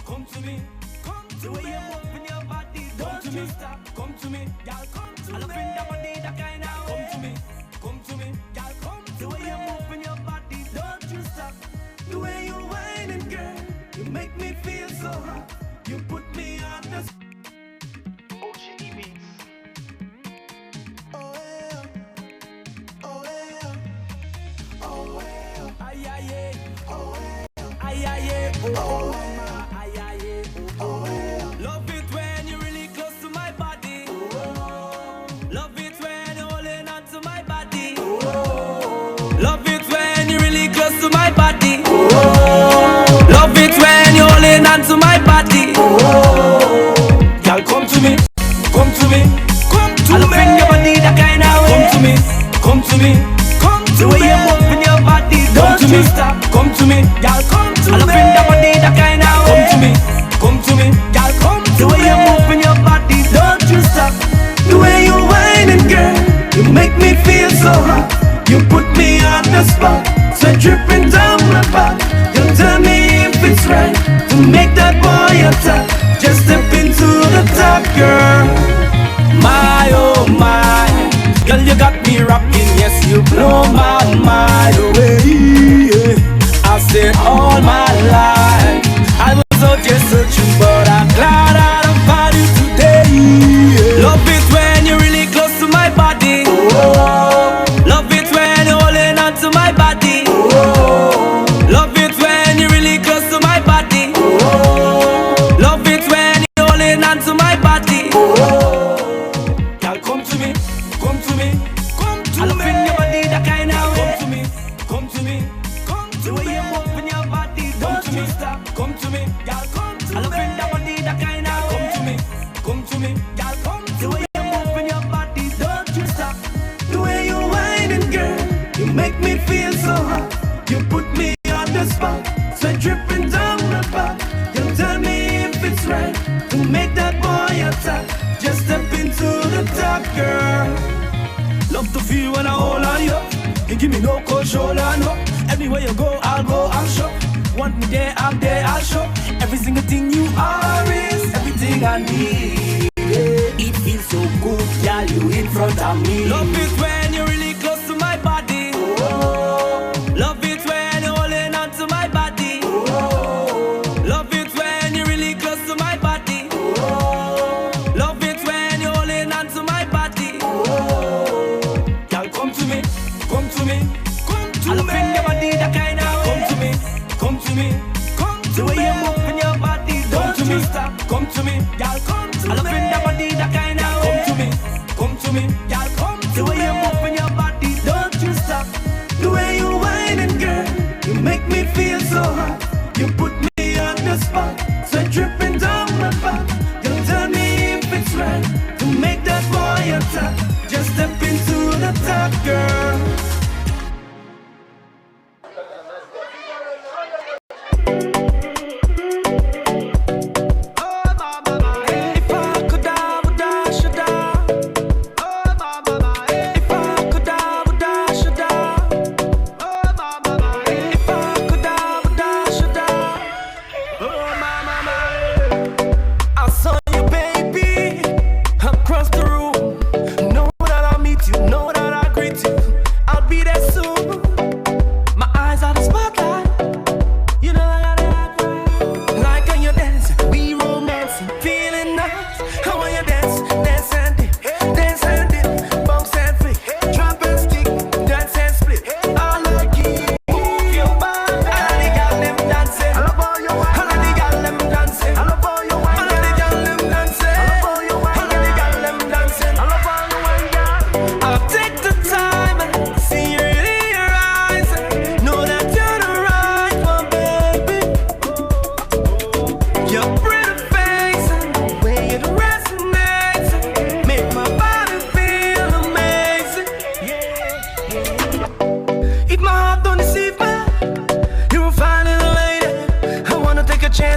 come to me, come to me. The way you move in your body, don't you stop. Come to me, girl, come to me. I love in that body, that kind of way. Come to me, girl, come to me. The way you move in your body, don't you stop. The way you whining, girl, you make me feel so hot. You put me on the OGE beats. Oh yeah, oh yeah, oh yeah, ay ay ay, oh yeah, ay ay ay, oh yeah, ay ay ay, oh yeah. Love it when you're really close to my body. Love it when you're holding on to my body. Love it when you're really close to my body. Love it when you're holding on to my body. Girl, come to me, come to me, come to me. I love in your body that kind of way. Come to me, come to me, come to me. The way you move in your body, don't you stop. Come to me, girl, come to me. I love in your body that kind of way. Come to me, girl, come to me. The way you move in your body, don't you stop. The way you whining, girl, you make me feel so hot. You put me on the spot, sweat dripping down my back. You tell me if it's right to make that boy attack. Just step into the top, girl. My oh my, girl, you got me rocking. Yes, you blow my mind away. I said all my life I was out here searching, but I'm glad I don't find you today. Love it when you're really close to my body. Love it when you're holding on to my body. Love it when you're really close to my body. Love it when you're holding on to my body. Girl, come to me, come to me, come to me. I love in your body that kind of way. Come to me, come to me. The way you move in your body, don't you stop. Come to me, girl, come to me. I love in that body that kind of way. Come to me, girl, come to me. The way you move in your body, don't you stop. The way you whining, girl, you make me feel so hot. You put me on the spot, sweat dripping down my back. You tell me if it's right to make that boy attack. Just step into the top, girl. Love to feel when I hold on you. You give me no cold shoulder, no. Everywhere you go, I'll show. Want me there, I'm there, I'll show. Every single thing you are is everything I need. It feels so good, girl, you in front of me. Love it when you're really close to my body. Love it when you're holding on to my body. Love it when you're really close to my body. Love it when you're holding on to my body. Girl, come to me, come to me, come to me. I love in your body that kind of way. Come to me, come to me, come to me. The way you move in your body, don't you stop. Come to me, girl, come to me. I love in your body that kind of way. Come to me, girl, come to me. The way you move in your body, don't you stop. The way you whining, girl, you make me feel so hot. You put me on the spot, sweat dripping down my back. You tell me if it's right to make that boy attack. Just step into the top, girl.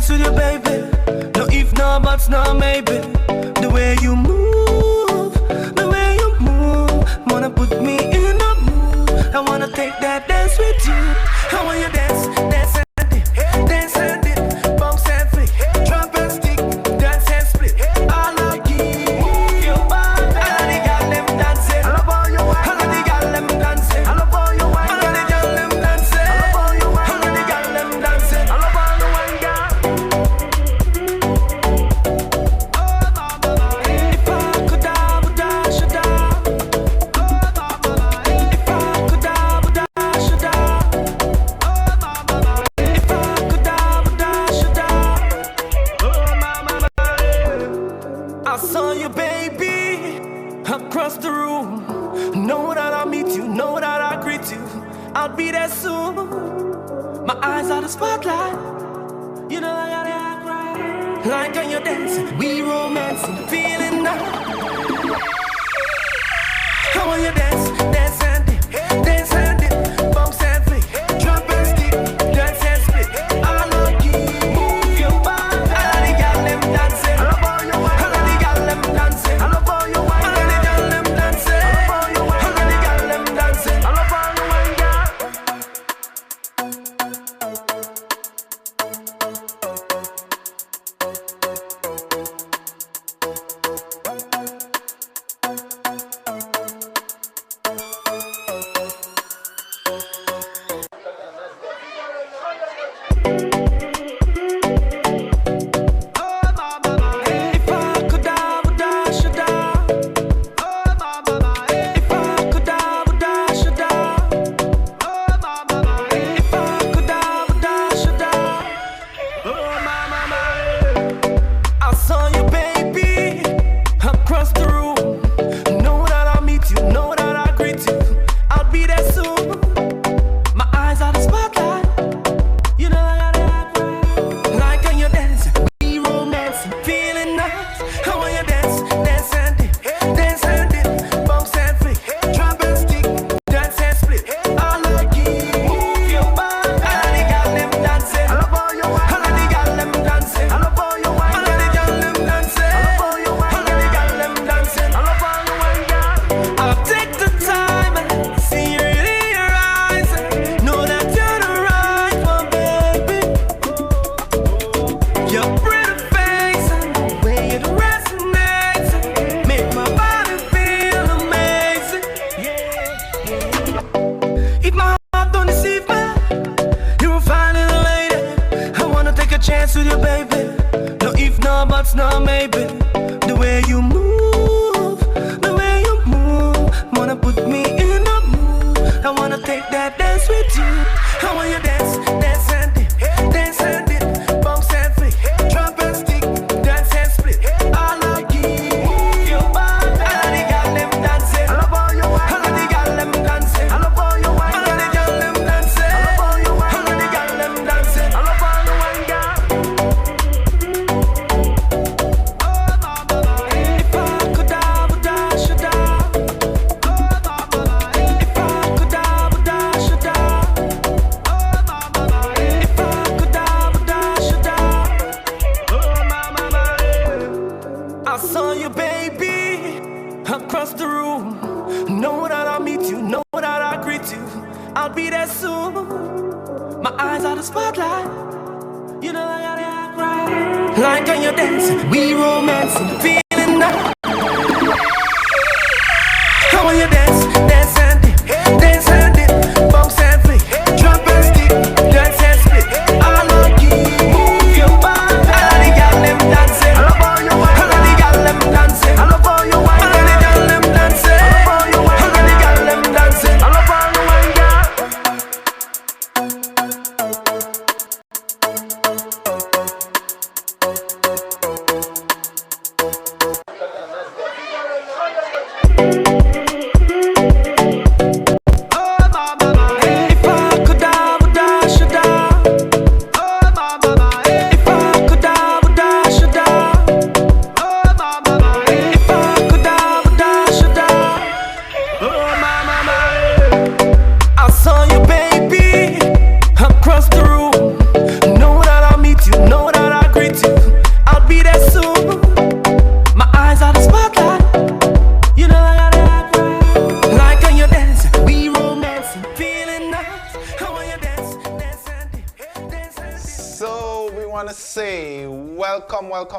With you, baby. No if, no buts, no maybe. The way you move, wanna put me in the mood. I wanna take that dance with you. I want you dance, dance and dip, bounce and flick. across the room. Know that I'll meet you, know that I'll greet you. I'll be there soon. My eyes are the spotlight. You know I gotta act right. Like when you're dancing, we romancing, feeling nice. How when you dance, dance and dip, dance and dip, bounce and flick, drop and stick, dance and split. I love you, move your body. I love the girl them dancing. I love all your wine. I love the girl them dancing. I love all your wine. I love the girl them dancing. I love all your wine. I love the girl them dancing. I love all your wine, girl.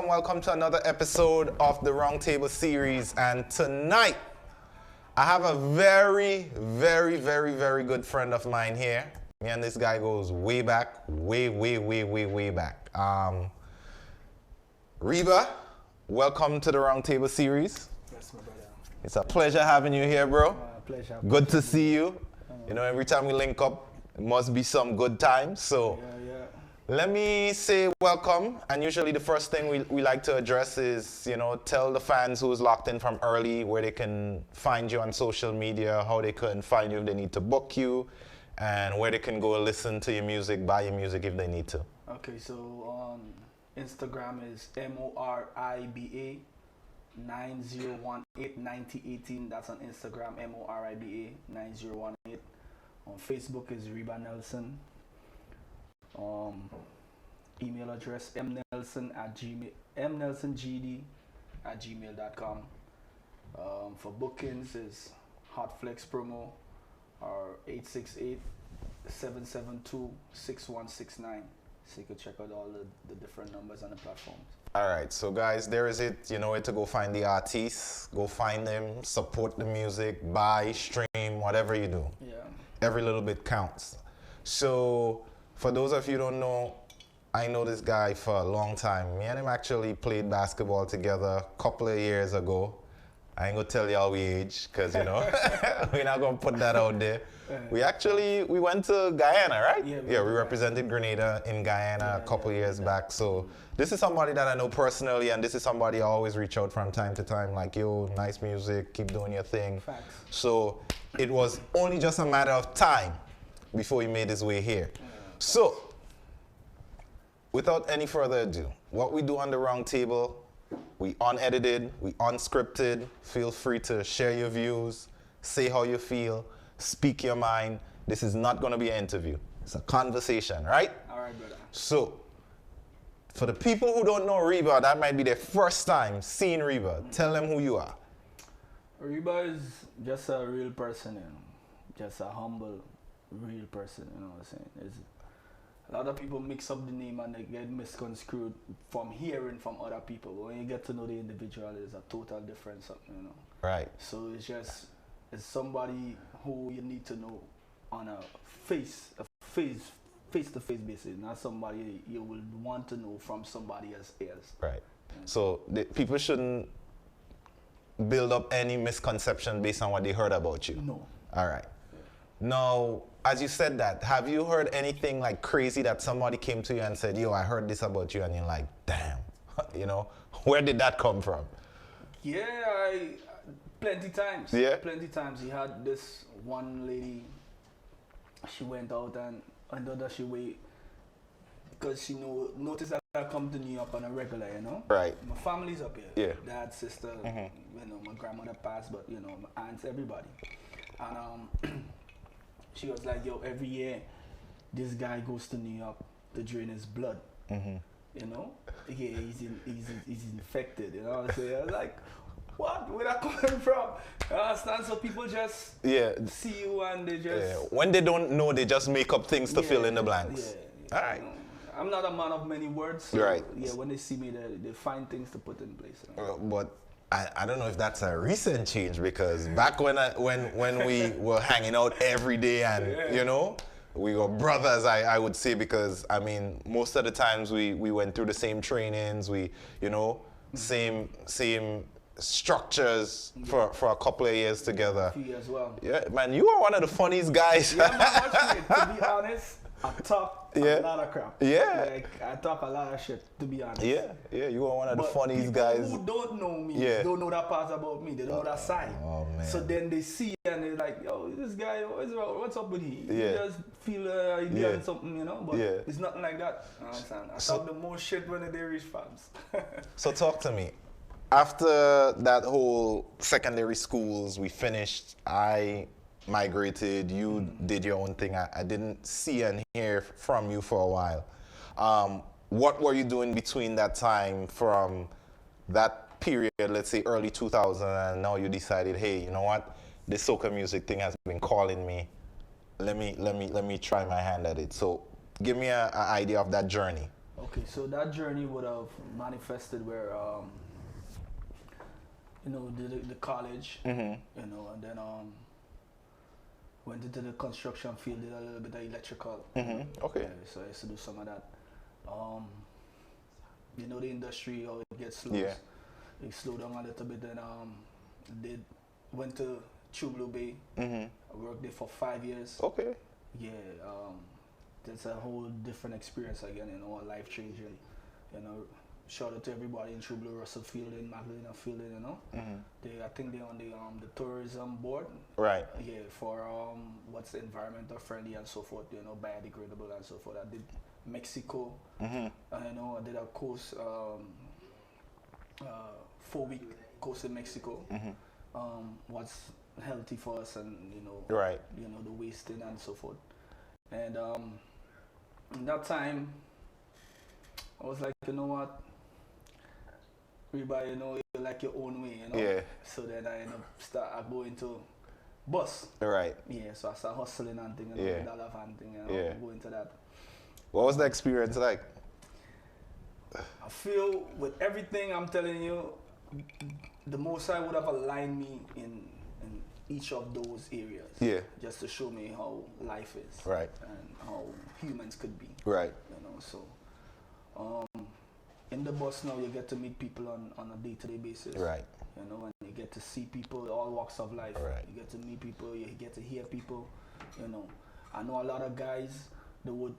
Welcome to another episode of the Round Table series, and tonight I have a very good friend of mine here. Me and this guy goes way back, way back. Reba, welcome to the Round Table series. Yes, my brother. It's a pleasure having you here, bro. Pleasure. Good to see you. You know, every time we link up, it must be some good times. So, Let me say welcome, and usually the first thing we like to address is, tell the fans who's locked in from early where they can find you on social media, how they can find you if they need to book you, and where they can go listen to your music, buy your music if they need to. Okay, so on Instagram is MORIBA 90189018. That's on Instagram, MORIBA 9018. On Facebook is Reba Nelson. Email address mnelsongd@gmail.com. For bookings is Hotflex promo or 868-772-6169. So you can check out all the different numbers on the platforms. All right, so guys, there is it. You know where to go find the artists. Go find them, support the music, buy, stream, whatever you do. Yeah. Every little bit counts. So for those of you who don't know, I know this guy for a long time. Me and him actually played basketball together a couple of years ago. I ain't gonna tell y'all we age, cause we're not gonna put that out there. We went to Guyana, right? Yeah, we represented Grenada in Guyana a couple years back. So this is somebody that I know personally, and this is somebody I always reach out from time to time, like, yo, nice music, keep doing your thing. Facts. So it was only just a matter of time before he made his way here. So, without any further ado, what we do on the Round Table, we unedited, we unscripted. Feel free to share your views, say how you feel, speak your mind. This is not going to be an interview. It's a conversation, right? All right, brother. So, for the people who don't know Reba, that might be their first time seeing Reba. Tell them who you are. Reba is just a real person, just a humble, real person, you know what I'm saying? A lot of people mix up the name and they get misconstrued from hearing from other people. But when you get to know the individual, it's a total difference, you know. Right. So it's somebody who you need to know on a face-to-face basis, not somebody you will want to know from somebody else. Right. So people shouldn't build up any misconception based on what they heard about you. No. All right. Now, as you said that, have you heard anything like crazy that somebody came to you and said, yo, I heard this about you, and you're like, damn, where did that come from? Yeah, plenty times. Yeah? Plenty times. He had this one lady, she went out and under she wait, because she noticed that I come to New York on a regular, Right. My family's up here. Yeah. Dad, sister, my grandmother passed, but my aunts, everybody. And she was like, yo, every year this guy goes to New York to drain his blood. Yeah, he's infected, you know what I'm saying? I was like, what? Where that coming from? You understand? So people just see you and they just... When they don't know, they just make up things to fill in the blanks. Yeah. All right. I'm not a man of many words. So right. Yeah, when they see me, they find things to put in place. But I don't know if that's a recent change, because back when we were hanging out every day and we were brothers, I would say, because I mean most of the times we went through the same trainings, same structures for a couple of years together. As well. Yeah, man, you are one of the funniest guys. Yeah, man, to be honest, I talk a lot of crap. Yeah. Like, I talk a lot of shit, to be honest. Yeah, you are one of the funniest guys. Who don't know me, don't know that part about me. They don't know that side. Oh, man. So then they see and they're like, yo, this guy, what's up with him? Yeah. You just feel he doing something, But it's nothing like that. You understand? I talk the most shit when they reach fans. So talk to me. After that whole secondary schools, we finished, I migrated, you did your own thing. I didn't see and hear from you for a while. What were you doing between that time, from that period, let's say early 2000, and now you decided, hey, you know what, this soca music thing has been calling me. Let me try my hand at it. So give me an idea of that journey. Okay, so that journey would have manifested where the college, and then went into the construction field, did a little bit of electrical. Okay. So I used to do some of that. The industry, how it gets slow. Yeah. It slowed down a little bit, then went to True Blue Bay. I worked there for 5 years. Okay. Yeah. that's a whole different experience again, you know, life changing. You know, shout out to everybody in True Blue, Russell Fielding, Magdalena Fielding, you know. I think they're on the tourism board. Right. Yeah, for what's environmental friendly and so forth, you know, biodegradable and so forth. I did Mexico. You know, I did a course 4-week course in Mexico. What's healthy for us, and you know, you know, the wasting and so forth. And in that time, I was like, you know what, everybody, you know, you like your own way, you know. Yeah. So then I end up I go into bus. Right. Yeah. So I start hustling and thing, you know, dollar van thing, you know, go into that. What was the experience like? I feel with everything I'm telling you, the Most High would have aligned me in each of those areas. Yeah. Just to show me how life is. Right. And how humans could be. Right. You know, so in the bus now you get to meet people on a day-to-day basis. Right. You know, and you get to see people, all walks of life. Right. You get to meet people, you get to hear people, you know. I know a lot of guys that would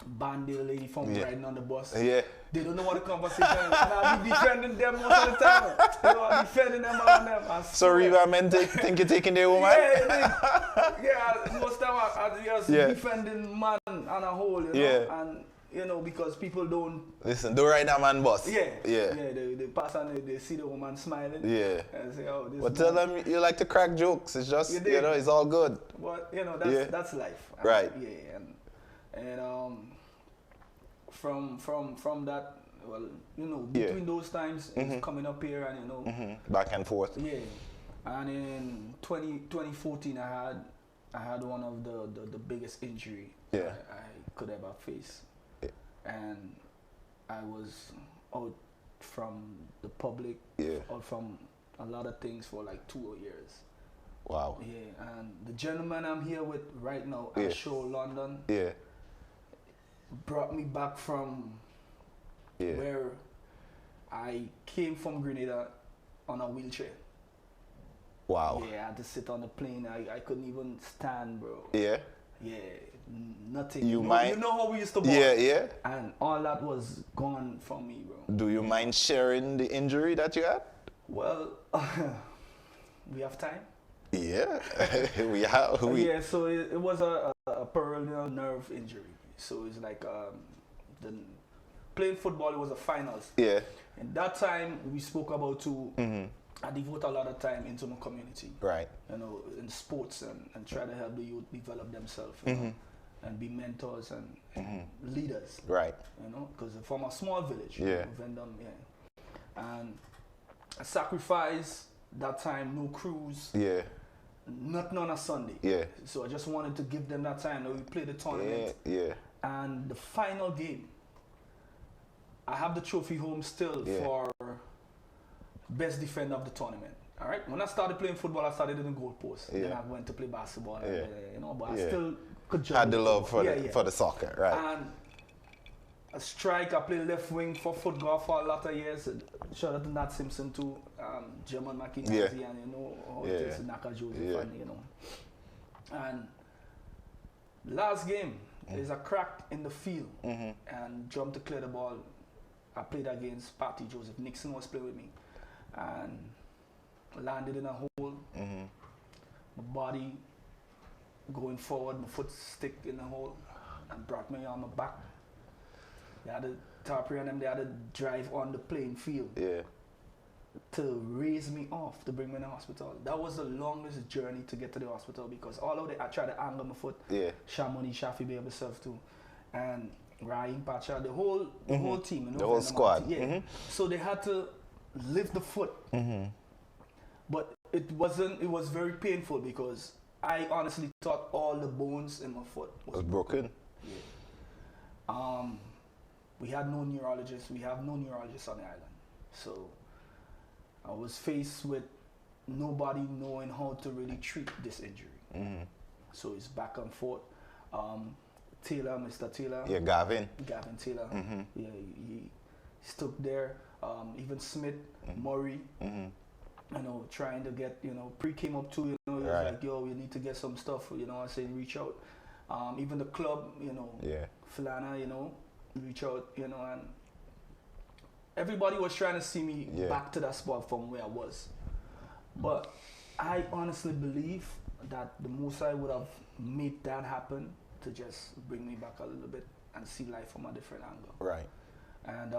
ban their lady from riding on the bus. Yeah. They don't know what the conversation is. And I'll be defending them most of the time. You know, I'm defending them on them. Sorry, I meant to think you're taking their woman? Most of the time I just defending man on a whole, you know. And, you know, because people don't... Listen, don't ride that man bus. Yeah. They pass and they see the woman smiling. Yeah. And say, oh, this But tell them you like to crack jokes. It's just, you know, it's all good. But, you know, that's life. Right. And from that, well, you know, between those times, it's coming up here and, you know. Back and forth. Yeah. And in 2014, I had one of the biggest injury I could ever face. Yeah. And I was out from the public, out from a lot of things for like 2 years. Wow. Yeah. And the gentleman I'm here with right now, Show London, brought me back from where I came from Grenada on a wheelchair. Wow. Yeah, I had to sit on the plane. I couldn't even stand, bro. Yeah. Yeah, nothing. You know how we used to walk? Yeah. And all that was gone from me, bro. Do you mind sharing the injury that you had? Well, we have time. Yeah, we have. Yeah, so it was a peroneal nerve injury. So it's like playing football, it was a finals. Yeah. And that time we spoke about I devote a lot of time into my community. Right. You know, in sports and try to help the youth develop themselves, you know, and be mentors and leaders. Right. You know, because from a small village. Yeah. Vendom, and I sacrificed that time, no cruise. Yeah. Nothing on a Sunday. Yeah. So I just wanted to give them that time. We played the tournament. Yeah. And the final game, I have the trophy home still for best defender of the tournament. All right. When I started playing football, I started in the goalpost. Then I went to play basketball. You know, but I still could jump. Had the love for the soccer, right? And a strike. I played left wing for football for a lot of years. Shout out to Nat Simpson too, German McKinney, and you know how it is Naka Joseph, and you know. And last game is a crack in the field and jumped to clear the ball. I played against Patty Joseph. Nixon was playing with me. And landed in a hole. My body going forward, my foot stick in the hole and brought me on my back. They had a Tarpey and them, they had to drive on the playing field to raise me off, to bring me in the hospital. That was the longest journey to get to the hospital because although I tried to angle my foot, Shamoni, Shafi Bay himself too, and Rahim Pacha, the whole team, you know, the whole squad. So they had to lift the foot, but it was very painful because I honestly thought all the bones in my foot was broken. We had no neurologist. We have no neurologist on the island, so I was faced with nobody knowing how to really treat this injury. So it's back and forth. Taylor, Mr. Taylor. Yeah, Gavin Taylor. Yeah, he stuck there. Even Smith, Murray, you know, trying to get, you know, Pre came up too, you know, he was like, yo, you need to get some stuff, you know, I said, reach out. Even the club, you know, Yeah. Filana, you know, reach out, you know, and everybody was trying to see me Yeah. back to that spot from where I was. But I honestly believe that the most I would have made that happen to just bring me back a little bit and see life from a different angle. Right. And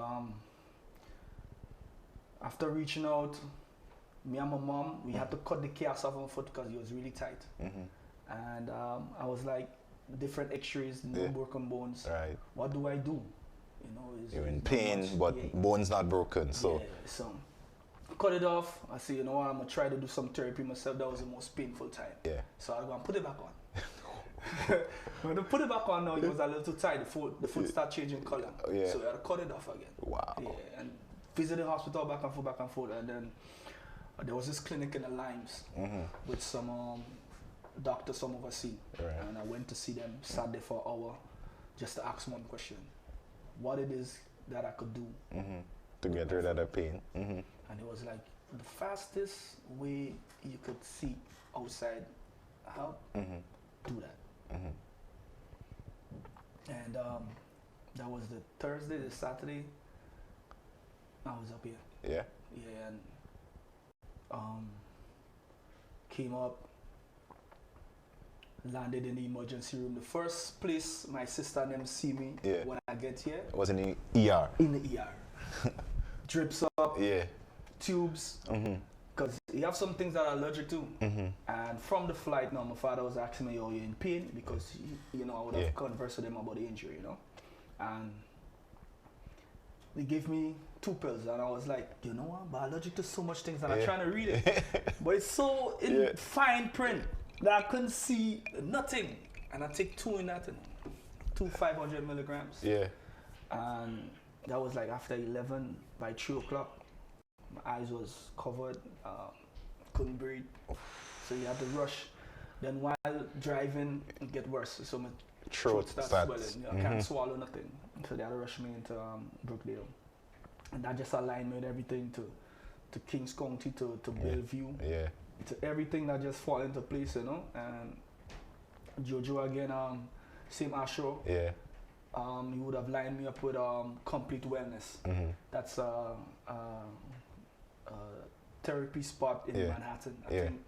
after reaching out, me and my mom, we had to cut the cast off my foot because it was really tight. And I was like, different x-rays, no broken bones. Right. What do I do? You know, You're in not pain, much. but Yeah. bones not broken. So Yeah, so cut it off. I said, you know what, I'm gonna try to do some therapy myself. That was the most painful time. yeah. So I go and put it back on. When I put it back on now, it was a little too tight. The foot started changing color. Yeah. So I had to cut it off again. Wow. Yeah, and visit the hospital back and forth. And then there was this clinic in the Limes with some doctors from overseas. Right. And I went to see them, sat there for an hour just to ask one question. What it is that I could do. To get rid of the pain. And it was like the fastest way you could seek outside help, do that. And that was the Thursday, the Saturday, I was up here. Yeah. Yeah, and came up, landed in the emergency room. The first place my sister and them see me when I get here. It was in the ER. In the ER. Drips up, Yeah. tubes, because you have some things that I'm allergic to. And from the flight now, my father was asking me, oh, you're in pain? Because, you know, I would have conversed with him about the injury, you know. And they gave me 2 pills, and I was like, you know what, I'm allergic to so much things, and I'm trying to read it. But it's so in fine print that I couldn't see nothing. And I take 2 in that, 2 500 milligrams. Yeah. And that was like after 11, by 3 o'clock. My eyes was covered, couldn't breathe. So you had to rush. Then while driving, it get worse. So my throat starts swelling. I can't swallow nothing. So they had to rush me into Brookdale. And that just aligned me with everything to Kings County, to Bellevue. Yeah. To everything that just fall into place, you know. And Jojo again, same Ashro. Yeah. He would have lined me up with Complete Wellness. That's a therapy spot in Manhattan. I think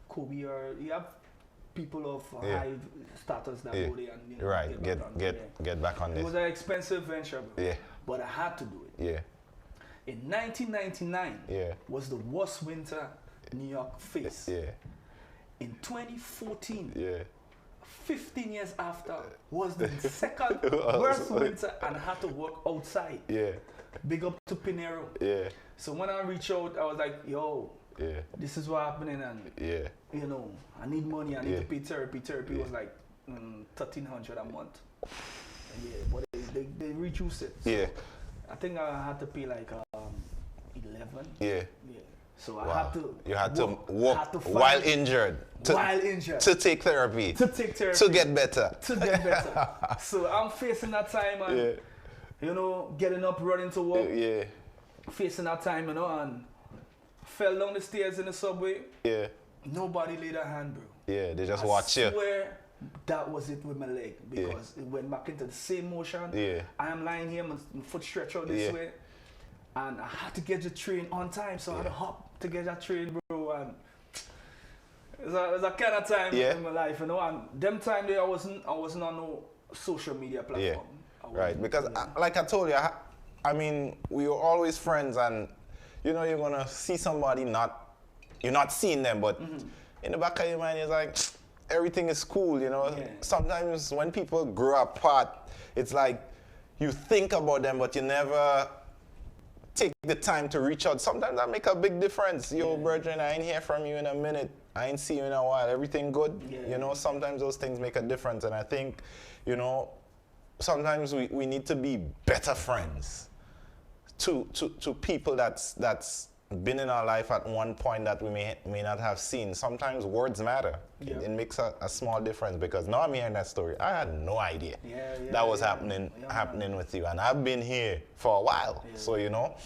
Kobe, or you have people of high status that go there and you know, get back on this. It was an expensive venture, bro. Yeah. But I had to do it. Yeah. In 1999 was the worst winter New York faced. Yeah. In 2014, Yeah. 15 years after, was the second worst winter, and I had to work outside. Yeah. Big up to Pinero. Yeah. So when I reached out, I was like, yo, this is what happening, and you know, I need money, I need to pay therapy. Therapy was like $1,300 a month. But they reduced it. So I think I had to pay like 11. Yeah. So I had to. You had to work while injured. To take therapy. To get better. So I'm facing that time, and you know, getting up, running to work. Yeah. Facing that time, you know, and fell down the stairs in the subway. Yeah. Nobody laid a hand, bro. Yeah, they just watch you. I swear that was it with my leg, because it went back into the same motion. Yeah. I am lying here, my foot stretched out this way, and I had to get the train on time, so I had to hop to get that train, bro. And it was a kind of time in my life, you know. And them time there, I wasn't on no social media platform. Right, because like I told you, I mean, we were always friends, and you know, you're gonna see somebody you're not seeing them, but in the back of your mind, it's like everything is cool, you know. Sometimes when people grow apart, it's like you think about them, but you never take the time to reach out. Sometimes that make a big difference. Yo, brethren, I ain't hear from you in a minute. I ain't see you in a while. Everything good? You know, sometimes those things make a difference, and I think, you know, sometimes we need to be better friends to people that's been in our life at one point that we may not have seen. Sometimes words matter. It makes a small difference, because now I'm hearing that story. I had no idea that was happening with you, and I've been here for a while. So you know,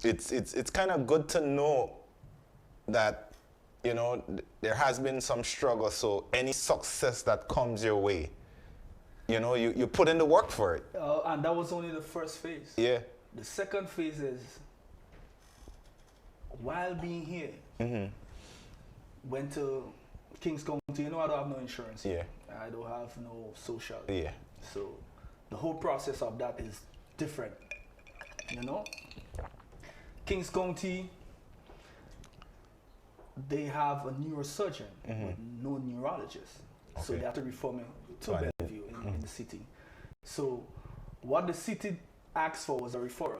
it's kind of good to know that, you know, there has been some struggle. So any success that comes your way, you know, you put in the work for it. And that was only the first phase. Yeah. The second phase is, while being here, went to Kings County. You know, I don't have no insurance. Yeah. I don't have no social. Yeah. So the whole process of that is different. You know, Kings County, they have a neurosurgeon, but no neurologist. Okay. So they have to refer me to Bellevue in the city. So what the city asked for was a referral.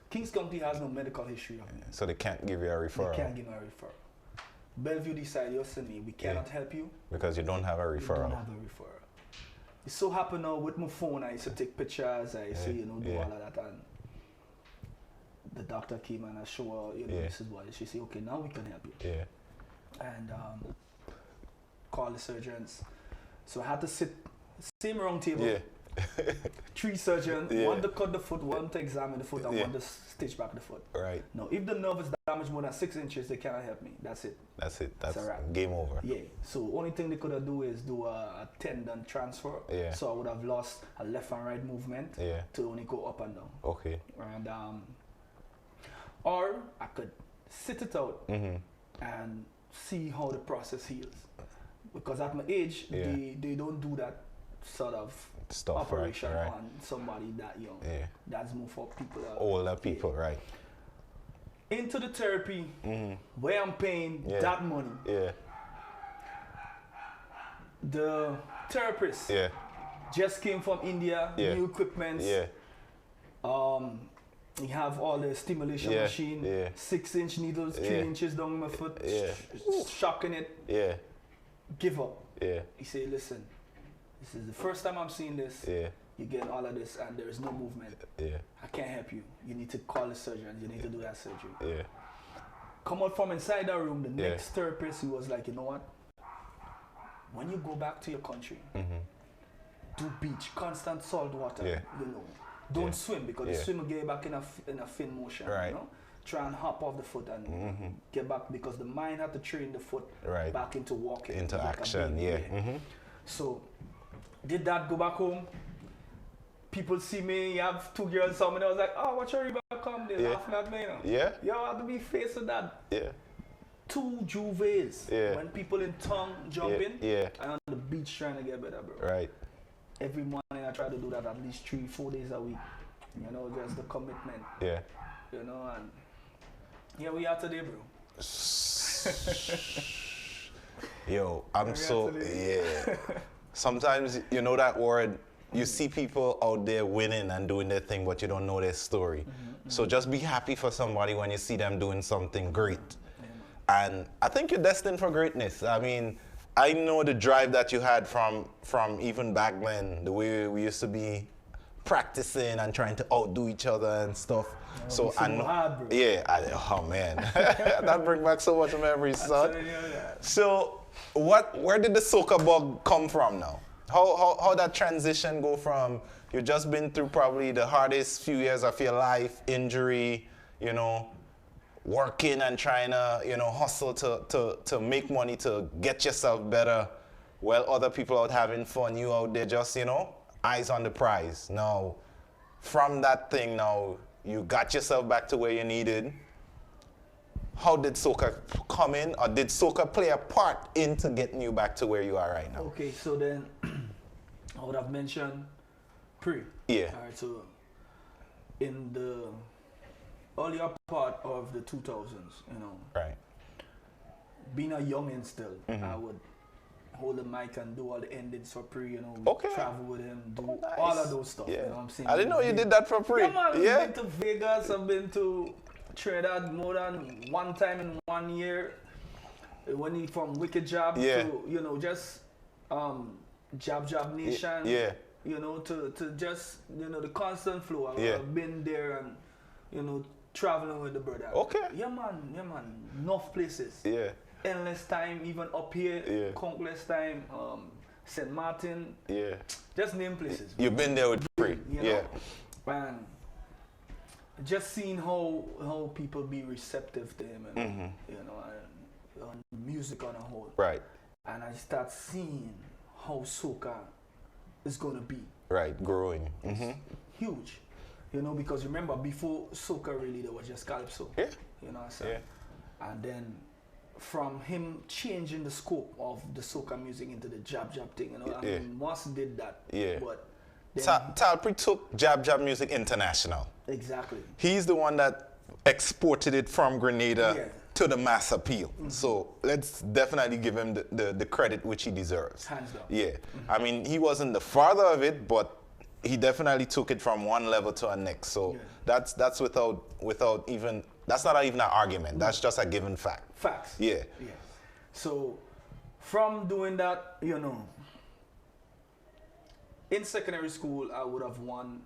Kings County has no medical history of me. So they can't give you a referral. They can't give me a referral. Bellevue decided, listen, we cannot help you. Because you don't have a referral. You don't have a referral. It so happened now with my phone, I used to take pictures, I used to, you know, do all of that. And the doctor came and I showed her, you know, this is what. She said, okay, now we can help you. Yeah. And call the surgeons. So I had to sit, same round table. Yeah. 3 surgeons, one to cut the foot, one to examine the foot, and one to stitch back the foot. Right. Now, if the nerve is damaged more than 6 inches, they cannot help me. That's it. That's it. That's a wrap. Game over. Yeah. So only thing they could have do is do a tendon transfer. Yeah. So I would have lost a left and right movement. Yeah. To only go up and down. Okay. And or I could sit it out and see how the process heals. Because at my age, they don't do that sort of stuff operation right. on somebody that young. Yeah. That's more for people older people, right. Into the therapy where I'm paying that money. Yeah. The therapist just came from India, new equipment. Yeah. We have all the stimulation machine, 6-inch needles, 3 inches down my foot, shocking it. Yeah. Give up. Yeah. He said, listen, this is the first time I'm seeing this. Yeah. You get all of this and there is no movement. Yeah. I can't help you. You need to call the surgeon. You need to do that surgery. Yeah. Come out from inside that room, the next therapist, he was like, you know what? When you go back to your country, do beach, constant salt water, you know. Don't swim because the swim will get you back in a fin motion. Right. You know? Try and hop off the foot and get back because the mind had to train the foot back into walking. Into action, So, did that, go back home. People see me, you have 2 girls, something. I was like, oh, watch your back come. They laughing at me, you know. Yeah. You have to be faced with that. Yeah. 2 juves. When people in tongue jumping, I'm on the beach trying to get better, bro. Right. Every morning I try to do that at least 3-4 days a week. You know, just the commitment. Yeah. You know, and here we are today, bro. Yo, I'm so, Sometimes, you know that word, you see people out there winning and doing their thing, but you don't know their story. So just be happy for somebody when you see them doing something great. And I think you're destined for greatness. I mean, I know the drive that you had from even back then, the way we used to be practicing and trying to outdo each other and stuff. So I know, oh man, that brings back so much memories, son. So where did the soca bug come from now? How that transition go from, you've just been through probably the hardest few years of your life, injury, you know, working and trying to, you know, hustle to make money to get yourself better, while other people out having fun, you out there just, you know, eyes on the prize. Now, from that thing now, you got yourself back to where you needed. How did soca come in, or did soca play a part into getting you back to where you are right now? Okay, so then I would have mentioned pre. Yeah. All right, so in the earlier part of the 2000s, you know, right, being a youngin still, I would hold the mic and do all the endings for pre, you know, travel with him, do all of those stuff, you know what I'm saying? I didn't know you did that for pre. Yeah, man, I've been to Vegas, I've been to Trinidad more than 1 time in 1 year. When he from Wicked Job to, you know, just Jab Nation, you know, to just, you know, the constant flow. I've been there and, you know, traveling with the brother. Okay. Yeah, man, enough places. Yeah. Endless time, even up here, countless time, St. Martin. Yeah. Just name places. You've been there with pre. You know? And just seeing how people be receptive to him and, you know, and music on a whole. Right. And I start seeing how soca is going to be. Right, growing. Huge. You know, because remember, before soca really, there was just calypso. Yeah. You know what I'm saying? Yeah. And then from him changing the scope of the soca music into the jab thing, you know, I mean, Moss did that. Yeah. But Talpri took jab music international. Exactly. He's the one that exported it from Grenada to the mass appeal. So let's definitely give him the credit which he deserves. Hands down. Yeah. I mean, he wasn't the father of it, but he definitely took it from one level to the next. So that's without even, that's not even an argument. That's just a given fact. Facts. Yeah. Yeah. So from doing that, you know, in secondary school, I would have won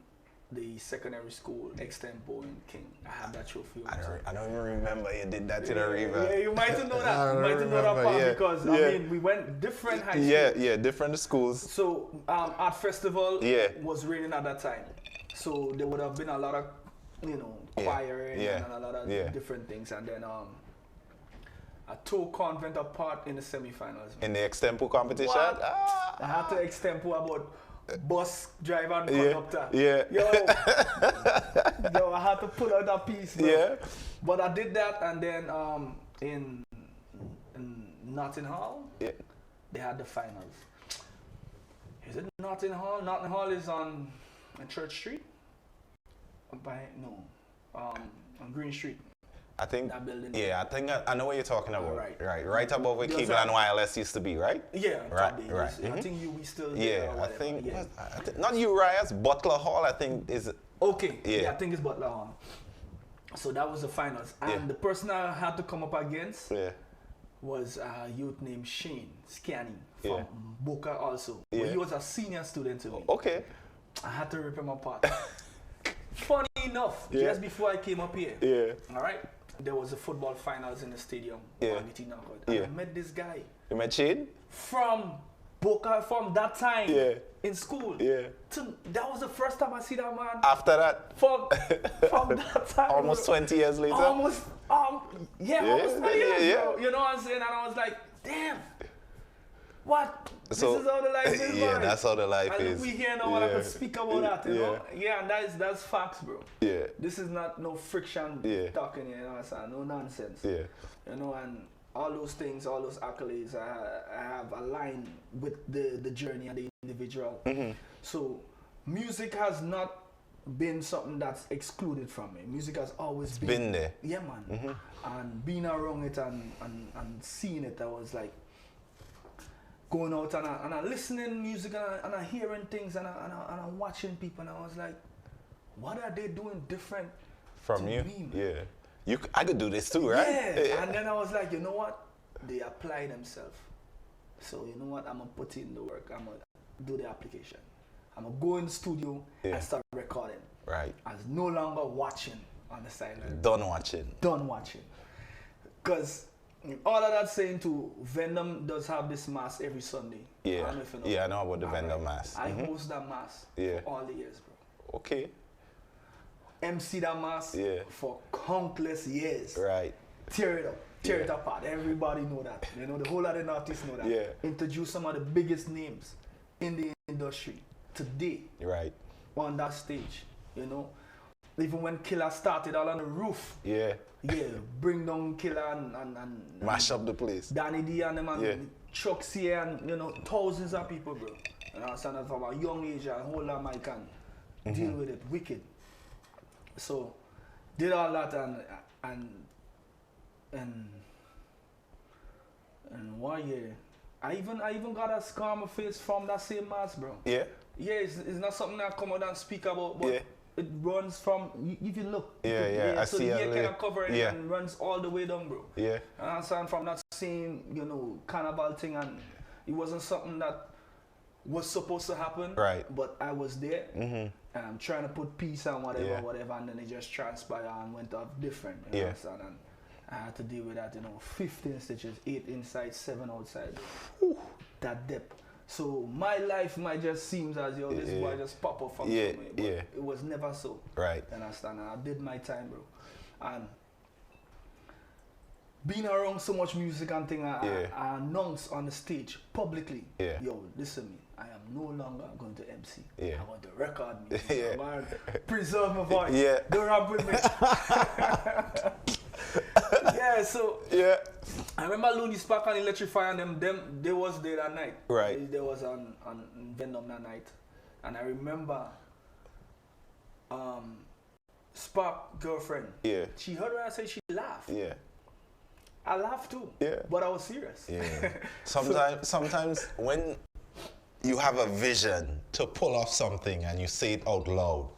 the secondary school extempo in King. I have that trophy. I don't even remember you did that to the river. Yeah, you might know that. You might know that part because I mean we went different high schools. Yeah, different schools. So art festival was raining at that time. So there would have been a lot of, you know, choir and a lot of different things. And then I took Convent apart in the semi-finals. In the extempo competition? I had to extempo about bus driver and conductor. Yeah. Yo, I had to pull out that piece. Bro. Yeah. But I did that, and then in Notting Hall, they had the finals. Is it Notting Hall? Notting Hall is on Church Street. On Green Street. I think. That building. Yeah, I think I know what you're talking about. Right above where There's Cleveland Wireless used to be, right? Yeah. Right. I think we still. I think not Uriah's, Butler Hall. I think is. Okay. Yeah, I think it's Butler Hall. So that was the finals, and the person I had to come up against was a youth named Shane Scanny from Boca also. But he was a senior student to me. Okay. I had to rip him apart. Funny enough, just before I came up here, all right, there was a football finals in the stadium. I met this guy. You met Shane? From Boca, from that time in school. That was the first time I see that man. After that? From that time. Almost 20 years later? Almost 20 years, bro. You know what I'm saying? And I was like, damn. What? This is how the life is, man. That's how the life is. We here now, I could speak about that, you know? Yeah, and that's facts, bro. Yeah. This is not no friction talking, you know what I'm saying? No nonsense. Yeah. You know, and all those things, all those accolades, I have aligned with the journey and the individual. So, music has not been something that's excluded from me. Music has always been there. Yeah, man. And being around it and seeing it, I was like, going out and I listening music and I hearing things and I'm watching people and I was like, what are they doing different from to you? Me, man? Yeah. I could do this too, right? Yeah. And then I was like, you know what? They apply themselves. So you know what? I'm gonna put in the work. I'm gonna do the application. I'm gonna go in the studio and start recording. Right. I was no longer watching on the sideline. Done watching. Because all of that saying too, Venom does have this mass every Sunday. Yeah. I don't know if you know I know about the Venom mass. I host that mass for all the years, bro. Okay. MC that mass for countless years. Right. Tear it up. Tear it apart. Everybody know that. You know, the whole lot of artists know that. Yeah. Introduce some of the biggest names in the industry today. Right. On that stage. You know. Even when Killer started all on the roof. Yeah. Yeah. Bring down Killer and mash up the place. Danny D and them and Chuck C and you know, thousands of people, bro. And I stand from a young age and hold that mic and deal with it wicked. So did all that and 1 year I even got a scar on my face from that same mass, bro. Yeah, it's not something I come out and speak about, but it runs from, if you look, I so see the it. hair kind of cover it and runs all the way down, bro. And I stand from that same, you know, carnival thing, and it wasn't something that was supposed to happen, but I was there, and I'm trying to put peace and whatever, and then it just transpired and went off different, you know, and I had to deal with that, you know, 15 stitches, 8 inside, 7 outside, that depth. So my life might just seems as this boy just pop up from somewhere, but it was never so. Right. You understand? And I did my time, bro. And being around so much music and thing, I announced on the stage publicly, yo, listen to me. I am no longer going to MC. Yeah. I want to record music. Yeah. I want to preserve my voice. Yeah. Don't rap with me. Yeah, so Yeah. I remember Looney Spark and Electrify and them they was there that night. Right. They was on Venom that night. And I remember Spark girlfriend. Yeah. She heard when I said she laughed. Yeah. I laughed too. Yeah. But I was serious. Yeah. Sometimes when you have a vision to pull off something and you say it out loud,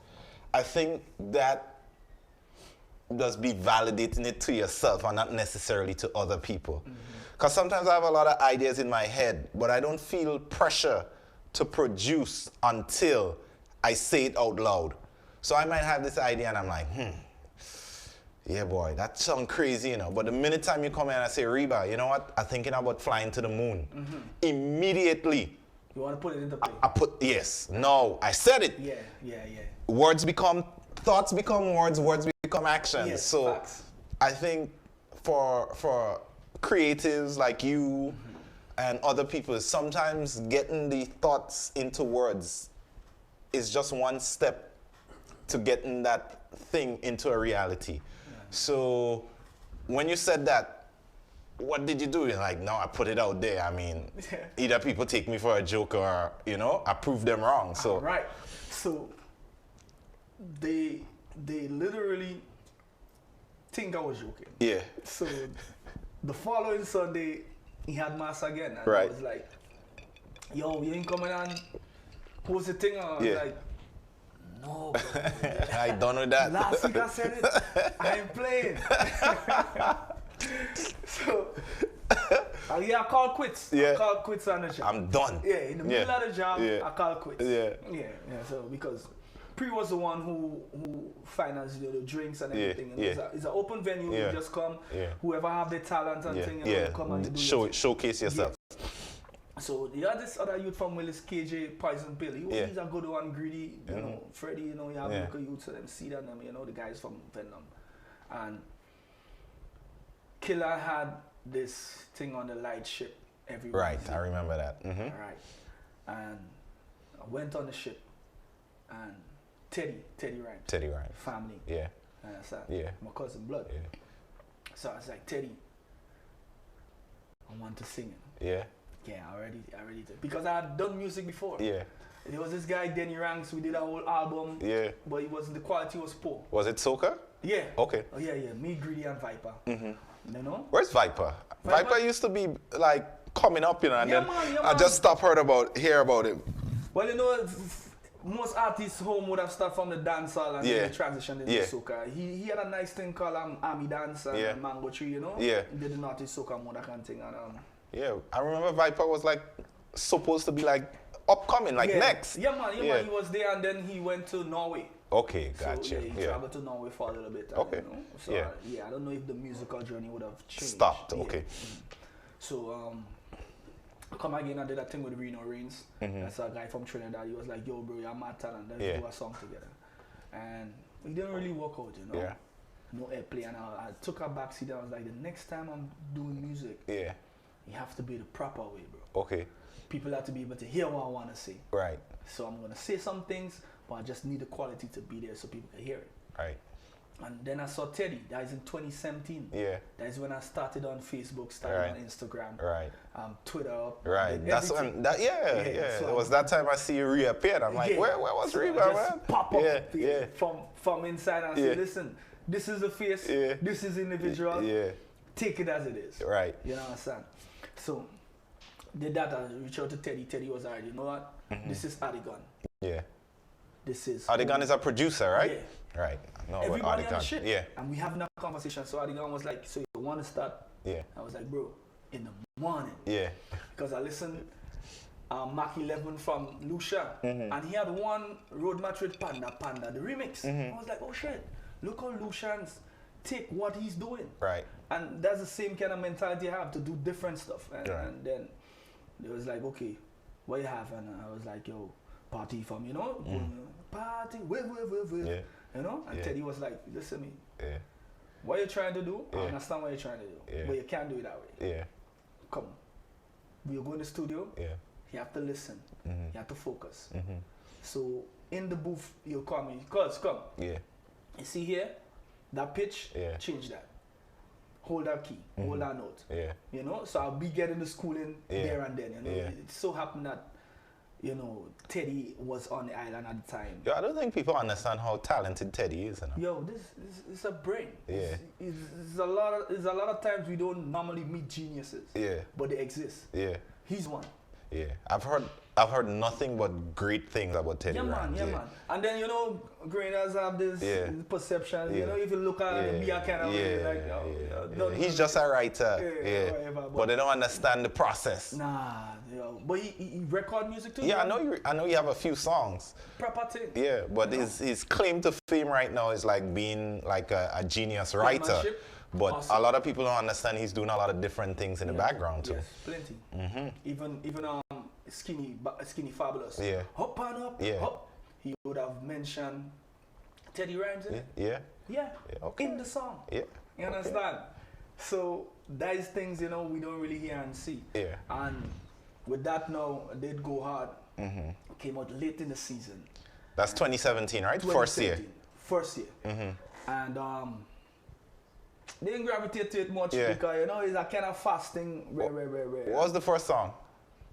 I think that does be validating it to yourself and not necessarily to other people. Because sometimes I have a lot of ideas in my head, but I don't feel pressure to produce until I say it out loud. So I might have this idea and I'm like, yeah, boy, that sounds crazy, you know. But the minute time you come in and I say, Reba, you know what? I'm thinking about flying to the moon. Immediately, You want to put it into play? I put, yes, no, I said it. Yeah. Words become, thoughts become words, words become actions. Yes, so facts. I think for creatives like you and other people, sometimes getting the thoughts into words is just one step to getting that thing into a reality. So when you said that, what did you do? You're like, no, I put it out there. I mean, either people take me for a joke or, you know, I prove them wrong. So Right. So they literally think I was joking. yeah, So the following Sunday, he had mass again. And Right. I was like, yo, you ain't coming on? Who's the thing? I was Yeah. like, no, bro. I done with that. Last week I said it. I ain't playing. So, I called quits. Yeah. I called quits on the job. I'm done. Yeah, in the middle of the job, Yeah. I called quits. Yeah. So because Pre was the one who financed the drinks and Yeah, everything. And yeah. it's an open venue. Yeah. You just come. Yeah. Whoever have the talent and Yeah, thing, you know, yeah. come and you do your thing. Showcase yourself. So the other other youth from Willis, KJ, Poison Pill, Yeah. he's a good one, greedy, you know, Freddie, you know, you have Yeah. local youths, so them see that, you know, the guys from Venom. And Killer had this thing on the light ship every Right, Wednesday. I remember that. Right. And I went on the ship and Teddy Ryan, Teddy Ryan. family. Yeah, And I said, Yeah. my cousin blood. yeah, So I was like, Teddy, I want to sing it. yeah, Yeah, I already did. Because I had done music before. yeah, There was this guy, Denny Ranks, we did a whole album, yeah. but the quality was poor. Was it soca? Yeah. Okay. Oh, yeah. Me, Greedy, and Viper. You know? Where's Viper? Viper? Viper used to be like coming up, you know, and Yeah, then man, yeah, I man. just hear about him. Well, you know, most artists home would have started from the dancehall and Yeah. then transitioned into Yeah. soca. He had a nice thing called Army Dance and Yeah. Mango Tree, you know? Yeah. He did an artist soca mode, that kind of thing. And, Yeah, I remember Viper was like supposed to be like upcoming, like yeah. next. Yeah, man. Yeah. He was there and then he went to Norway. Okay, So, gotcha. yeah, he Yeah. traveled to Norway for a little bit. And, Okay. You know? So, Yeah. I don't know if the musical journey would have changed. Stopped, Yeah. okay. So, I come again and did that thing with Reno Reigns. That's a guy from Trinidad. He was like, yo, bro, you're mad talent. Let's Yeah. do a song together. And it didn't really work out, you know? Yeah. No airplay. And I took a back seat and I was like, the next time I'm doing music, Yeah. you have to be the proper way, bro. Okay. People have to be able to hear what I want to say. Right. So I'm going to say some things, but I just need the quality to be there so people can hear it. Right. And then I saw Teddy. That is in 2017. Yeah. That is when I started on Facebook, started Right. on Instagram, Right. Twitter. Right. and That's everything. when that yeah. so it was that time I see you reappeared. I'm like, Yeah. where was So I Reba, just man? pop up Yeah. from inside and Yeah. say, listen, this is the face, Yeah. this is individual, Yeah. take it as it is. Right. You know what I'm saying? So, did that, I reached out to Teddy. Teddy was already, you know what? This is Adigan. Yeah. This is... Adigan is a producer, right? Yeah. Right. I know about Everybody on the Adigan. ship. Yeah. And we having a conversation. So Adigan was like, so you want to start? Yeah. I was like, bro, in the morning. Yeah. Because I listened Mach 11 from Lucia, and he had one Road Match with Panda, the remix. I was like, oh shit, look how Lucians take what he's doing. Right. And that's the same kind of mentality I have to do different stuff. And, Right. and then it was like, okay, what you have? And I was like, yo, party from, you know, party, wave. Yeah. You know? And Yeah. Teddy was like, listen to me, Yeah. what you're trying to do, I Yeah. understand what you're trying to do, Yeah. but you can't do it that way. Yeah. Come, we'll go in the studio, Yeah. You have to listen. You have to focus. So in the booth, you'll call me. Come. Yeah. You see here, that pitch, Yeah. change that. Hold that key, hold that note. Yeah. You know, so I'll be getting the schooling there and then. You know, Yeah. it so happened that, you know, Teddy was on the island at the time. Yo, I don't think people understand how talented Teddy is. You know? Yo, this is a brain. Yeah. It's a lot of times we don't normally meet geniuses. Yeah. But they exist. Yeah. He's one. Yeah. I've heard nothing but great things about Teddy Rhymes. Yeah, man. And then, you know, Greeners have this perception. Yeah. You know, if you look at it, be a kind of like, He's just a writer. Whatever, but they don't understand the process. Nah, yo. But he record music too. Yeah, man. I know you have a few songs. Proper thing. Yeah, but his claim to fame right now is like being like a genius writer. But awesome. a lot of people don't understand he's doing a lot of different things in the background too. Yes, plenty. Even Skinny Fabulous. Yeah. Hop on up. Yeah. Hop. He would have mentioned Teddy Rhymes in it. Yeah. Okay. In the song. Yeah. You understand? So those things, you know, we don't really hear and see. Yeah. And with that now, I did Go Hard. Came out late in the season. That's 2017, right? First year. First year. And didn't gravitate to it much because, you know, it's a kind of fast thing. Rare. What was the first song?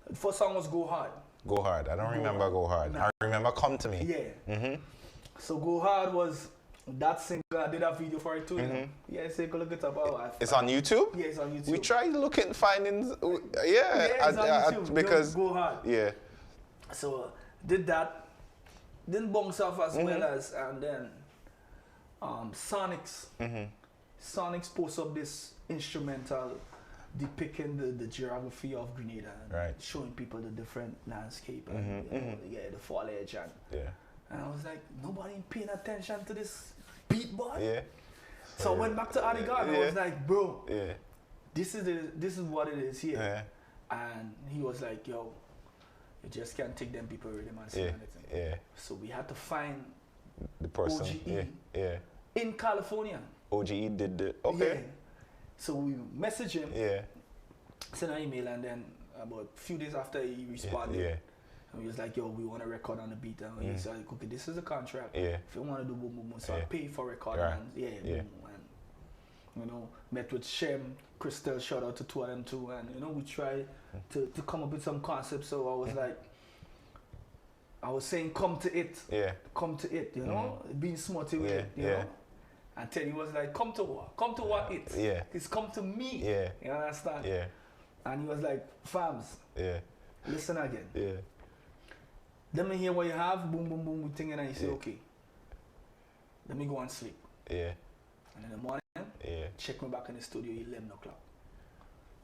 The first song was Go Hard. Go Hard. I don't remember Go Hard. Nah. I remember Come to Me. Yeah. So Go Hard was that single. I did a video for it too. You know? Yeah, so you can look it up. It's on YouTube? Yeah, it's on YouTube. We tried looking, finding. It's on YouTube. Because Go Hard. Yeah. So did that. Didn't bounce off as well as, and then Sonics. Sonics post up this instrumental depicting the geography of Grenada and showing people the different landscape and the foliage and I was like, nobody paying attention to this beat, boy. Yeah. So I went back to Adigan and I was like, bro, Yeah. this is what it is here. Yeah. And he was like, yo, you just can't take them people rhythm and sing anything. Yeah. So we had to find The person. OGE Yeah. in California. OGE did the Yeah. So we messaged him, Yeah. sent an email, and then about a few days after he responded. Yeah. And he was like, yo, we want to record on the beat. And he said, okay, this is a contract. Yeah. If you want to do boom, boom, boom. So I pay for recording. Right. And boom. And, you know, met with Shem, Crystal, shout out to two of them too. And, you know, we tried to come up with some concepts. So I was like, I was saying, come to it. Yeah. Come to it, you know, being smart with it, you know. And Teddy was like, come to what? Come to what it? Yeah. It's come to me. Yeah. You understand? Yeah. And he was like, fams, Yeah. listen again. Yeah. Let me hear what you have, boom, boom, boom, we thinking, and he said, okay, let me go and sleep. Yeah. And in the morning, check me back in the studio 11 o'clock.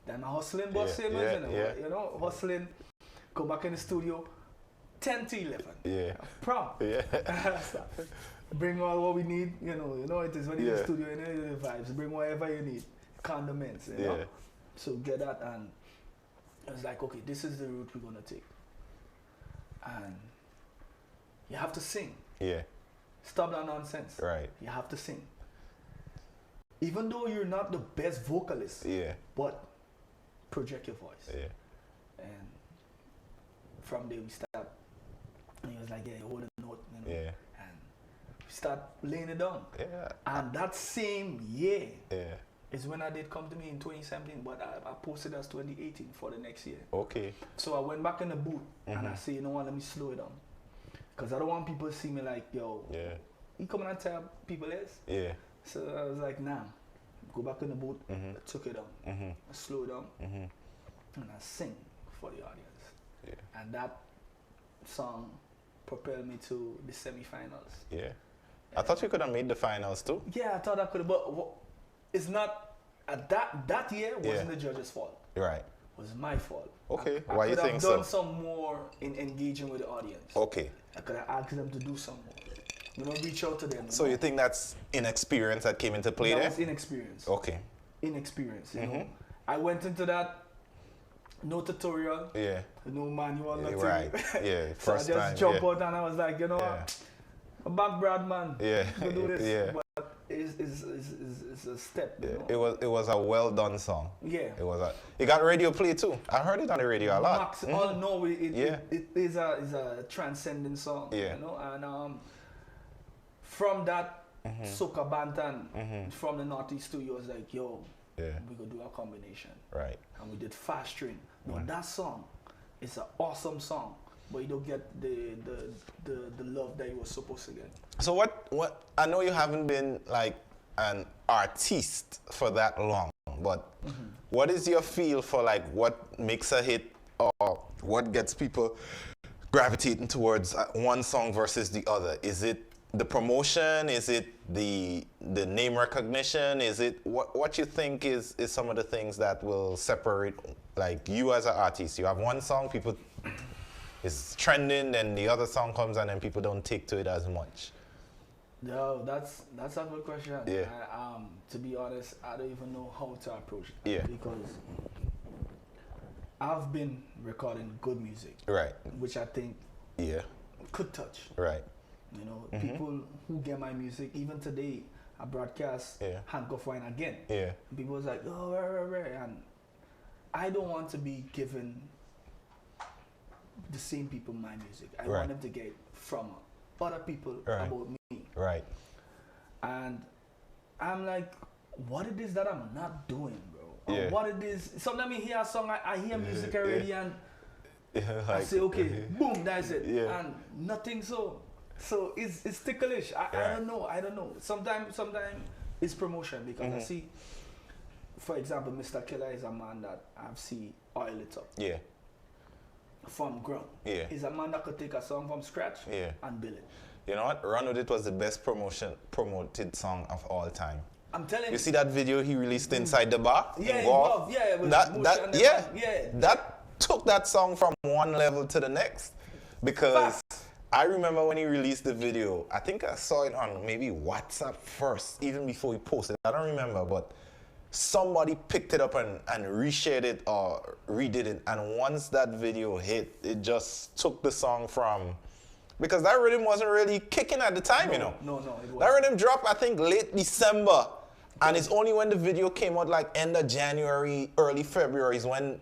Then my hustling boss same as you know, hustling, go back in the studio 10 to 11. Yeah. Prompt. Yeah. Bring all what we need, you know it is when you're in the studio, you know the vibes. Bring whatever you need, condiments, you know. So get that, and I was like, okay, this is the route we're gonna take. And you have to sing. Yeah. Stop that nonsense. Right. You have to sing. Even though you're not the best vocalist, but project your voice. Yeah. And from there we start. And he was like, yeah, hold a note, you know. Yeah. And we start laying it down. Yeah. And that same year Yeah. is when I did Come to Me in 2017, but I posted as 2018 for the next year. Okay. So I went back in the booth and I said, you know what, let me slow it down. Because I don't want people to see me like, yo, you coming and tell people this? Yeah. So I was like, nah, go back in the booth. I took it down. I slowed down. And I sing for the audience. Yeah. And that song propelled me to the semi-finals. Yeah. I thought you could have made the finals too. Yeah, I thought I could have, but it's not, that year wasn't the judge's fault. Right. It was my fault. Okay, I why you think so? I could have done some more in engaging with the audience. Okay. I could have asked them to do some more. You know, reach out to them. So you think that's inexperience that came into play there? That was inexperience. Okay. Inexperience, you know. I went into that, no tutorial, no manual, nothing. Right, yeah, So first I just time, jumped out and I was like, you know what, I'm back Brad, man. Yeah, Go do this. yeah. But it's is a step. You know? It was a well done song. Yeah. It got radio play too. I heard it on the radio a lot. Max, all know it is a transcending song. Yeah. You know, and from that Soca Bantan from the Northeast Studios, like, yo, we could do a combination. Right. And we did Fast Train. Now that song is an awesome song, but you don't get the love that you were supposed to get. So what I know you haven't been like an artiste for that long, but what is your feel for like what makes a hit or what gets people gravitating towards one song versus the other? Is it the promotion? Is it the name recognition? Is it what you think is some of the things that will separate like you as an artist? You have one song, people is trending, and the other song comes and then people don't take to it as much. No, that's a good question. Yeah. To be honest, I don't even know how to approach it. Yeah. Because I've been recording good music. Right. Which I think could touch. Right. You know, people who get my music, even today, I broadcast Handcuff Wine again. Yeah. People was like, oh, rare. And I don't want to be given the same people my music. I want them to get from other people about me. Right. And I'm like, what it is that I'm not doing, bro? Or what it is. Sometimes I hear a song, I hear music already, and like, I say, okay, boom, that's it. Yeah. And nothing so it's ticklish. I don't know. Sometimes it's promotion because I see, for example, Mr. Killer is a man that I've seen oil it up. Yeah. From ground. Yeah. He's a man that could take a song from scratch and build it. You know what? Run With It was the best promoted song of all time. I'm telling you. You see that video he released inside the bar? Yeah, Involved? with that took that song from one level to the next. Because I remember when he released the video, I think I saw it on maybe WhatsApp first, even before he posted. I don't remember, but somebody picked it up and reshared it or redid it. And once that video hit, it just took the song from, because that rhythm wasn't really kicking at the time, you know. No, it wasn't. That rhythm dropped, I think, late December. And it's only when the video came out like end of January, early February is when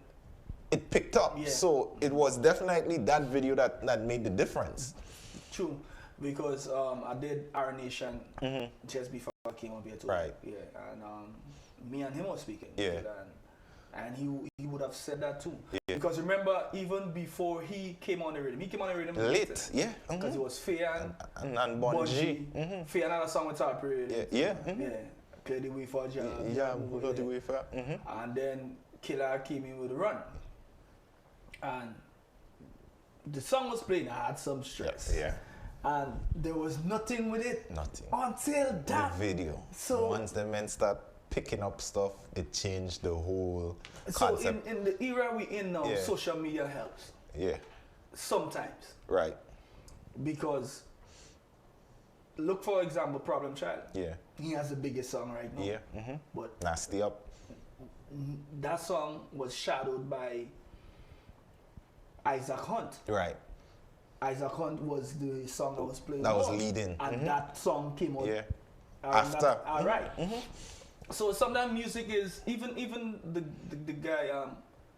it picked up. Yeah. So it was definitely that video that made the difference. True, because I did Our Nation just before I came up here too. Right. Yeah, and me and him was speaking. Yeah. And he would have said that too. Yeah. Because remember, even before he came on the rhythm late. Yeah. Because it was Faye and Bon G. Faye another song with Top Parade. Yeah. Clear the way for Jam. Clear the way for. And then Killer came in with a run. And the song was playing, I had some stress. Yeah. And there was nothing with it. Nothing. Until that. The video. So once the men start picking up stuff, it changed the whole concept. So in the era we're in now, social media helps. Yeah. Sometimes. Right. Because look, for example, Problem Child. Yeah. He has the biggest song right now. Yeah. But Nasty Up. That song was shadowed by Isaac Hunt. Right. Isaac Hunt was the song that was playing. That was leading. And that song came out after. All right. So sometimes music is even the guy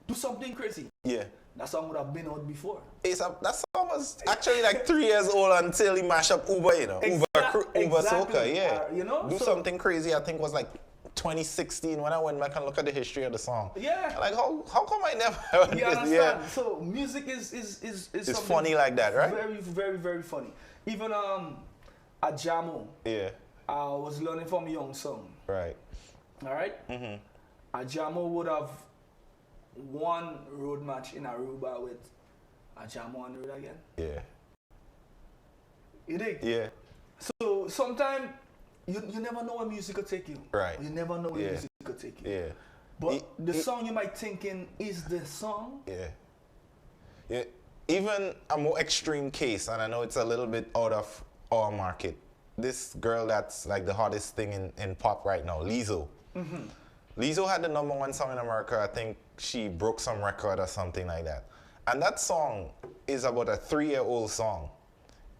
do something crazy. Yeah. That song would have been out before. That song was actually like 3 years old until he mashed up Uber, you know. Uber Soca, yeah. You know? Do something crazy, I think was like 2016 when I went back and looked at the history of the song. Yeah. Like how come I never heard you this? Understand? Yeah. So music is it's funny like that, right? Very, very, very funny. Even at Jamo, I was learning from Young Song. Right. All right? Ajamo would have won road match in Aruba with Ajamo on the road again. Yeah. You dig? Yeah. So sometimes you never know where music could take you. Right. You never know where music could take you. Yeah. But the song you might thinking is the song. Yeah. Yeah. Even a more extreme case, and I know it's a little bit out of our market. This girl that's like the hottest thing in pop right now, Lizzo. Lizzo had the #1 song in America. I think she broke some record or something like that. And that song is about a 3-year-old song.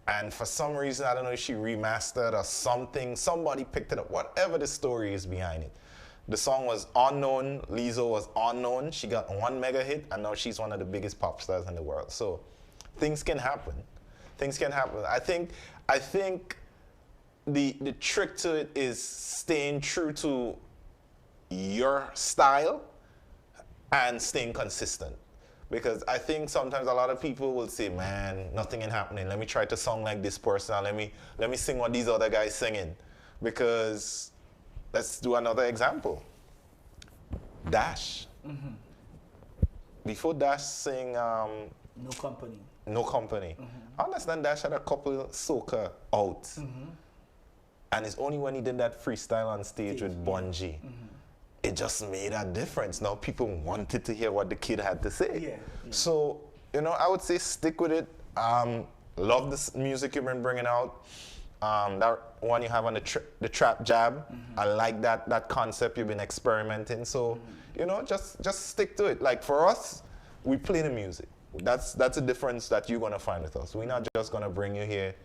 And for some reason, I don't know if she remastered or something, somebody picked it up, whatever the story is behind it. The song was unknown, Lizzo was unknown, she got 1 mega hit, and now she's one of the biggest pop stars in the world. So things can happen. Things can happen. I think the trick to it is staying true to your style and staying consistent. Because I think sometimes a lot of people will say, man, nothing is happening. Let me try to song like this person. Let me sing what these other guys singing. Because let's do another example. Dash. Mm-hmm. Before Dash sing No Company. No Company. Mm-hmm. I understand Dash had a couple soca out. Mm-hmm. And it's only when he did that freestyle on stage with Bungie. Mm-hmm. It just made a difference. Now people wanted to hear what the kid had to say. Yeah. So, you know, I would say stick with it. Love this music you've been bringing out. That one you have on the trap jab. I like that concept you've been experimenting. So, you know, just stick to it. Like for us, we play the music. That's a difference that you're gonna find with us. We're not just gonna bring you here,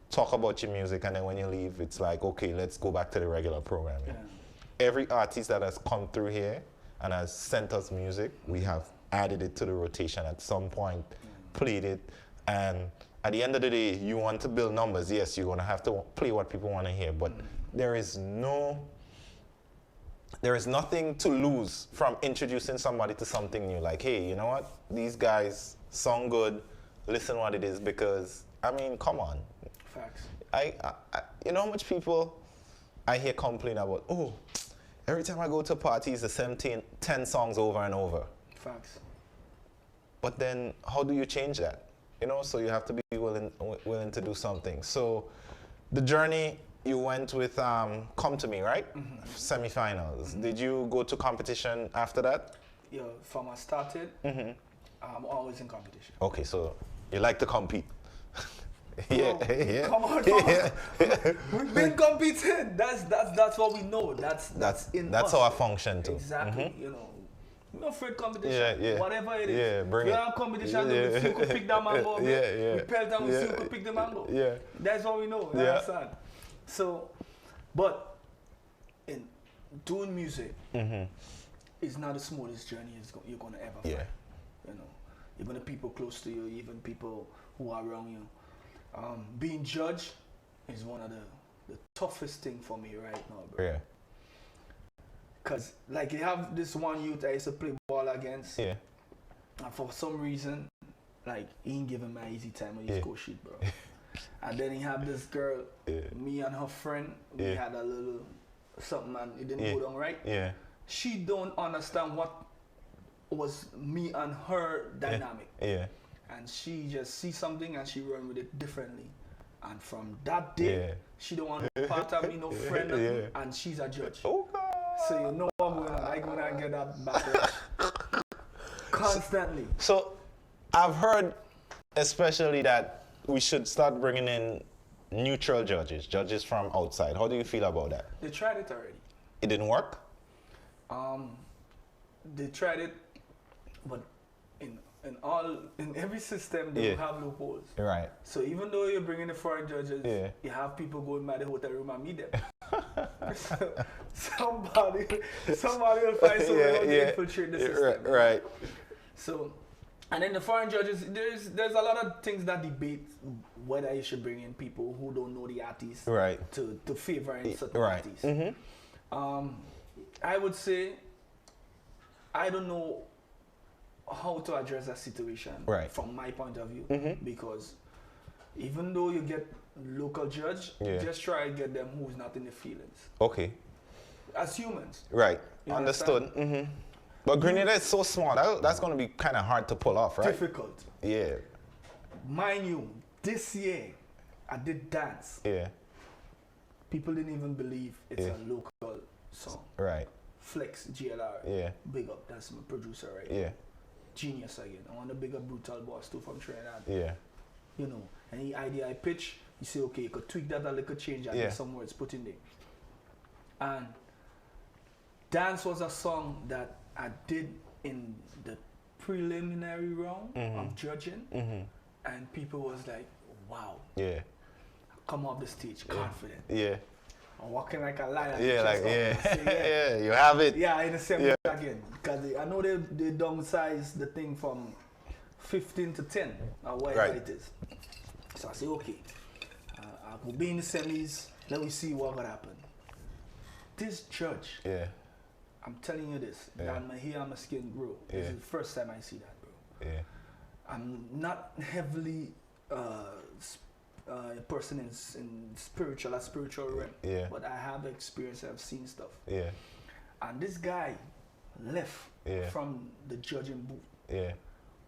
talk about your music, and then when you leave, it's like, okay, let's go back to the regular programming. Yeah. Every artist that has come through here and has sent us music, we have added it to the rotation at some point, played it, and at the end of the day, you want to build numbers. Yes, you're gonna have to play what people want to hear, but there is nothing to lose from introducing somebody to something new. Like, hey, you know what? These guys sound good. Listen what it is, because I mean, come on. Facts. I you know how much people I hear complain about, oh, every time I go to parties, the same 10 songs over and over. Facts. But then how do you change that? You know, so you have to be willing to do something. So the journey you went with Come To Me, right? Mm-hmm. Semi-finals. Mm-hmm. Did you go to competition after that? Yeah, from I started, I'm always in competition. Okay, so you like to compete. Yeah. Come on. We've been competing. That's what we know. That's in us. how I function too. Exactly. You know, we're not afraid of competition. Yeah. Whatever it is. Yeah, bring it. We're on competition. We see who could pick that mango. Yeah. We pelt and we see who could pick the mango. Yeah. That's what we know. You understand? So, but in doing music, it's not the smoothest journey you're gonna ever find. Yeah. You know, even the people close to you, even people who are around you. Being judged is one of the toughest thing for me right now, bro. Yeah. Cause like you have this one youth I used to play ball against. Yeah. And for some reason, like he ain't giving my easy time on his coach shit, bro. And then he had this girl, me and her friend, we had a little something and it didn't go down right. Yeah. She don't understand what was me and her dynamic. Yeah. And she just see something and she run with it differently. And from that day, she don't want to be part of me, no friend, and she's a judge. Oh God. So you know I'm gonna get that backlash constantly. So I've heard especially that we should start bringing in neutral judges from outside. How do you feel about that? They tried it already. It didn't work? They tried it, but in every system they will have loopholes. Right. So even though you're bringing the foreign judges, you have people going by the hotel room and meet them. somebody will find some way to infiltrate the system. Right. So, and then the foreign judges, there's a lot of things that debate whether you should bring in people who don't know the artist to favor in certain artists. I would say I don't know how to address that situation from my point of view, because even though you get local judge, just try to get them who's not in the feelings. Okay. As humans. Right. You Understood. But Grenada is so small. That's going to be kind of hard to pull off, right? Difficult. Yeah. Mind you, this year I did dance. Yeah. People didn't even believe it's a local song. Right. Flex, GLR. Yeah. Big up. That's my producer right Yeah. Genius again. I want to big up Brutal Boss too from Trinidad. Yeah. You know, any idea I pitch, you say, okay, you could tweak that a little change and get some words put in there. And Dance was a song that I did in the preliminary round of judging, and people was like, wow. Yeah. come off the stage confident. Yeah. I'm walking like a lion. Yeah, like, Say, yeah, you have it. Yeah, in the same again. Because I know they downsize the thing from 15 to 10, or whatever it is. So I say, okay, I will be in the semis, let me see what will happen. This judge, I'm telling you this, I'm here, my skin grow. This is the first time I see that, bro. Yeah. I'm not heavily a person in spiritual realm, but I have experience, I've seen stuff. Yeah. And this guy left from the judging booth. Yeah.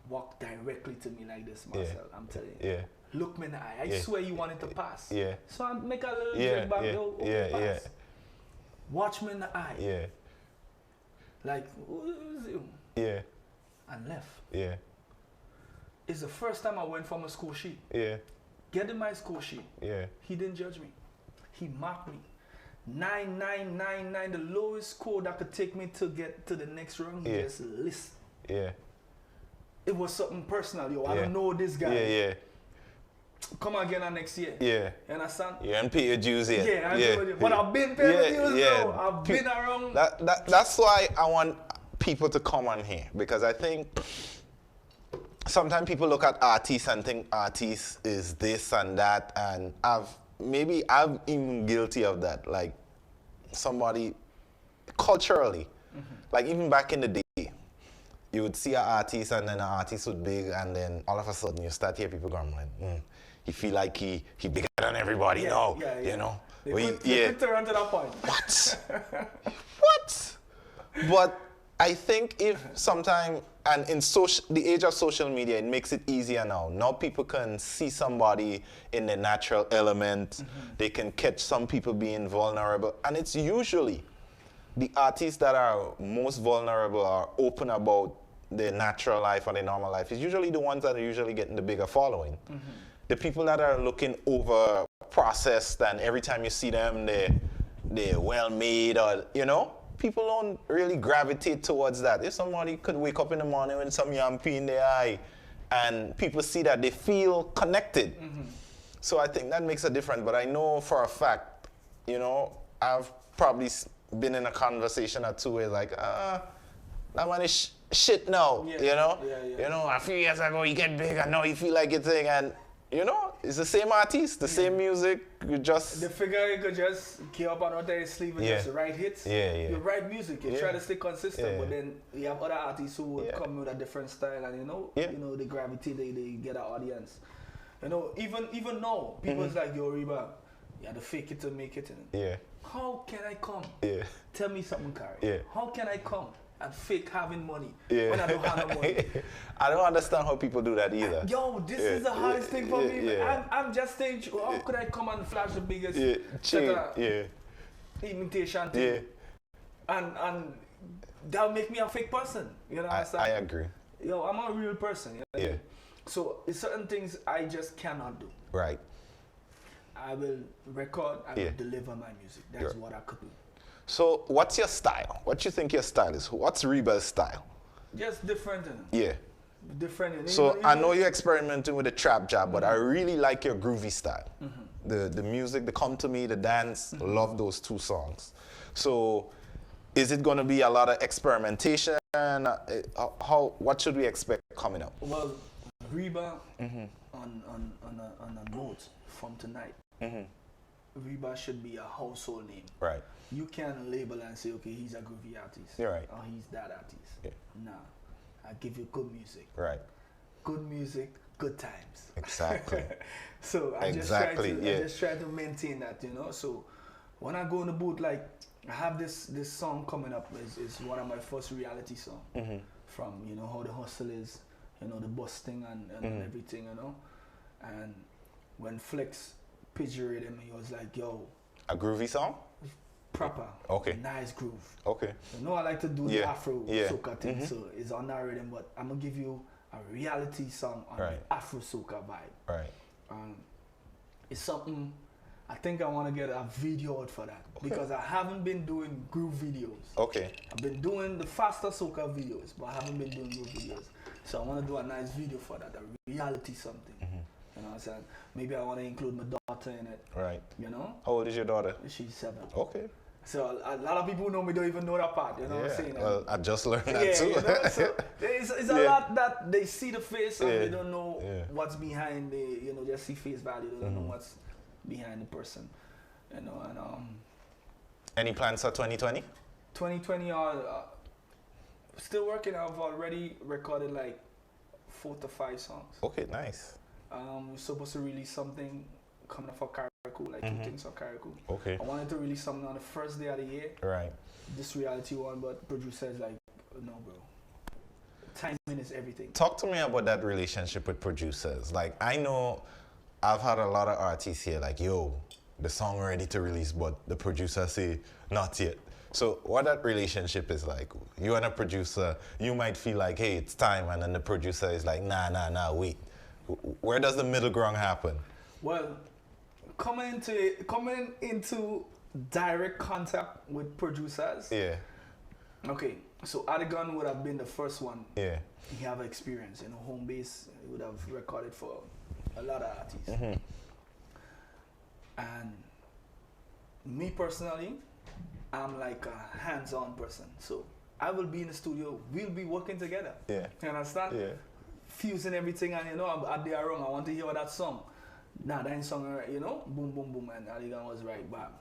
Walked directly to me like this, Marcel. I'm telling you. Yeah. Look me in the eye. I swear you wanted to pass. Yeah. So I make a little drink back there. Pass. Watch me in the eye. Yeah. Like, who is you? Yeah. And left. Yeah. It's the first time I went from a score sheet. Yeah. Get in my score sheet. Yeah. He didn't judge me. He marked me. 9999, the lowest score that could take me to get to the next round. He just list. Yeah. It was something personal, yo. I don't know this guy. Yeah. Come again next year. Yeah. You understand? You haven't paid your dues yet. Yeah, I know. But I've been paying my dues now. I've been around. That's why I want people to come on here, because I think sometimes people look at artists and think artists is this and that, and I'm even guilty of that. Like somebody culturally, like even back in the day, you would see an artist and then an artist would big, and then all of a sudden you start hear people going, he feel like he bigger than everybody now, you know? They put around to that point. What? What? But I think if sometime, and in the age of social media, it makes it easier now. Now people can see somebody in the natural element. They can catch some people being vulnerable. And it's usually the artists that are most vulnerable or open about their natural life or their normal life is usually the ones that are usually getting the bigger following. The people that are looking over processed, and every time you see them, they're well made, or, you know, people don't really gravitate towards that. If somebody could wake up in the morning with some yampi in their eye and people see that, they feel connected. So I think that makes a difference. But I know for a fact, you know, I've probably been in a conversation or two where like, that man is shit now, you know? You know, a few years ago he get big and now he feel like it's thing, and you know, it's the same artist, the same music, you just... The figure you could just keep up on under his sleeve and just write hits. You write music, you try to stay consistent, but then you have other artists who would come with a different style, and you know, the gravity, they get an audience. You know, even now, people's like, yo, Reba, you have to fake it to make it. How can I come? Tell me something, Kari. How can I come and fake having money when I don't have no money? I don't understand how people do that either. Yo, this is the hardest thing for me. I'm just thinking, how could I come and flash the biggest imitation thing? And that'll make me a fake person. You know what I'm saying? I agree. Yo, I'm a real person. You know? So it's certain things I just cannot do. Right. I will record, I will deliver my music. That's what I could do. So what's your style? What you think your style is? What's Reba's style? Just different. Different. So I know you're experimenting with the trap job, but I really like your groovy style. The music, the Come To Me, the dance, love those two songs. So is it going to be a lot of experimentation? What should we expect coming up? Well, Reba, on a note from tonight, Reba should be a household name. Right. You can label and say, okay, he's a groovy artist. You're right. Or he's that artist. Nah, I give you good music. Right. Good music, good times. Exactly. So I just try to maintain that, you know. So when I go in the booth, like I have this song coming up. Is one of my first reality songs from, you know, how the hustle is, you know, the busting and everything, you know. And when Flex pictured him, he was like, yo. A groovy song? Proper. Okay. Nice groove. Okay. You know, I like to do the Afro soca thing, so it's on that rhythm, but I'm gonna give you a reality song on the Afro soca vibe. Right. It's something I think I want to get a video out for that because I haven't been doing groove videos. Okay. I've been doing the faster soca videos, but I haven't been doing groove videos. So I want to do a nice video for that, a reality something. You You know what I'm saying? Maybe I want to include my daughter in it. Right. You know? How old is your daughter? She's 7. Okay. So a lot of people who know me don't even know that part. You know what I'm saying? Well, I just learned that too. You know? So it's a lot that they see the face and they don't know what's behind the, you know, just see face value. They don't know what's behind the person. You know, and Any plans for 2020? 2020 still working. I've already recorded like 4 to 5 songs. Okay, nice. We're supposed to release something coming up for Carriacou, like 2 things for Carriacou. Okay. I wanted to release something on the first day of the year. Right. This reality one, but producer is like, no, bro. Timing is everything. Talk to me about that relationship with producers. Like, I know I've had a lot of artists here like, yo, the song ready to release, but the producer say, not yet. So what that relationship is like, you and a producer, you might feel like, hey, it's time, and then the producer is like, nah, wait. Where does the middle ground happen? Well, coming into direct contact with producers. Yeah. Okay, so Adigan would have been the first one. Yeah. He have experience, you know, home base. He would have recorded for a lot of artists. And me personally, I'm like a hands-on person. So I will be in the studio. We'll be working together. Yeah. You understand? Yeah. Fusing everything, and you know, I'm out there wrong. I want to hear that song. Nah, that song, you know, boom, boom, boom, and Adigan was right back.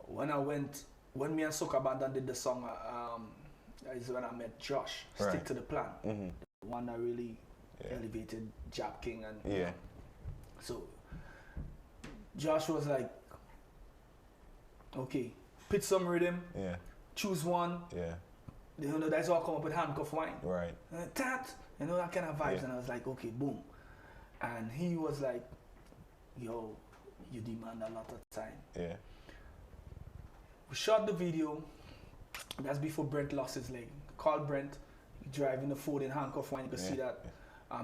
When me and Soca Banda did the song, is when I met Josh. Right. Stick to the Plan. The one that really elevated Jap King and you know. So Josh was like, okay, pitch some rhythm, choose one. Yeah. You know, that's all come up with handcuff wine. Right. Tat, you know, that kind of vibes. And I was like, okay, boom. And he was like, yo, you demand a lot of time. Yeah. We shot the video. That's before Brent lost his leg. Called Brent, driving the Ford in handcuff wine. You can see that.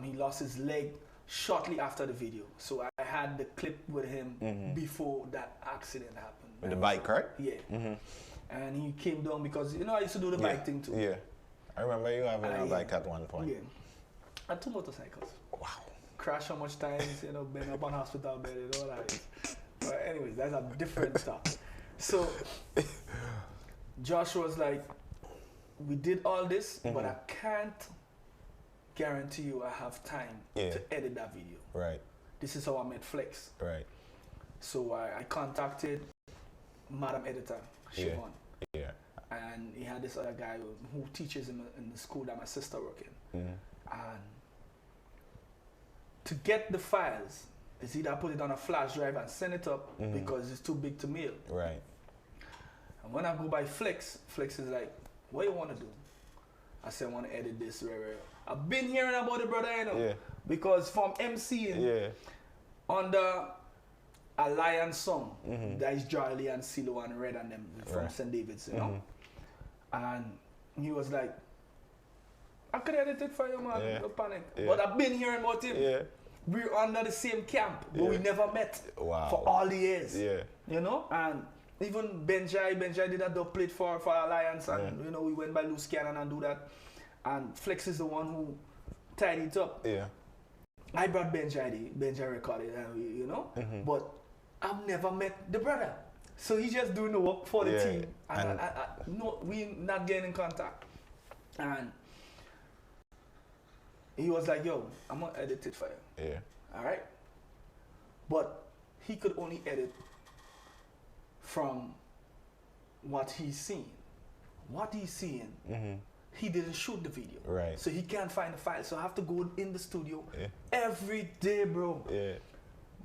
He lost his leg shortly after the video. So I had the clip with him before that accident happened. With the bike, right? Yeah. And he came down because, you know, I used to do the bike thing too. Yeah. I remember you having a bike at one point. Yeah. I had 2 motorcycles. Wow. Crash how much times, you know, been up on hospital bed, you know that is. But anyways, that's a different stuff. So Josh was like, we did all this, but I can't guarantee you I have time to edit that video. Right. This is how I met Flex. Right. So I contacted Madam Editor, Siobhan. Yeah. And he had this other guy who teaches him in the school that my sister works in. And to get the files, it's either I put it on a flash drive and send it up because it's too big to mail. Right. And when I go by Flex, Flex is like, what you want to do? I said, I want to edit this. I've been hearing about it, brother, you know. Because from MCing on the Alliance song, that is Charlie and Silo and Red and them from St. David's, you know. And he was like, I could edit it for you, man. No panic. But I've been hearing about him. We're under the same camp, but we never met for all the years. You know? And even Benjai did a dub plate for Alliance, and you know, we went by Loose Cannon and do that. And Flex is the one who tied it up. I brought Benjai recorded, and you know, but I've never met the brother. So he just doing the work for the team. And no, we not getting in contact. And he was like, yo, I'm gonna edit it for you. Alright? But he could only edit from what he's seeing. What he's seeing, he didn't shoot the video. Right. So he can't find the file. So I have to go in the studio every day, bro.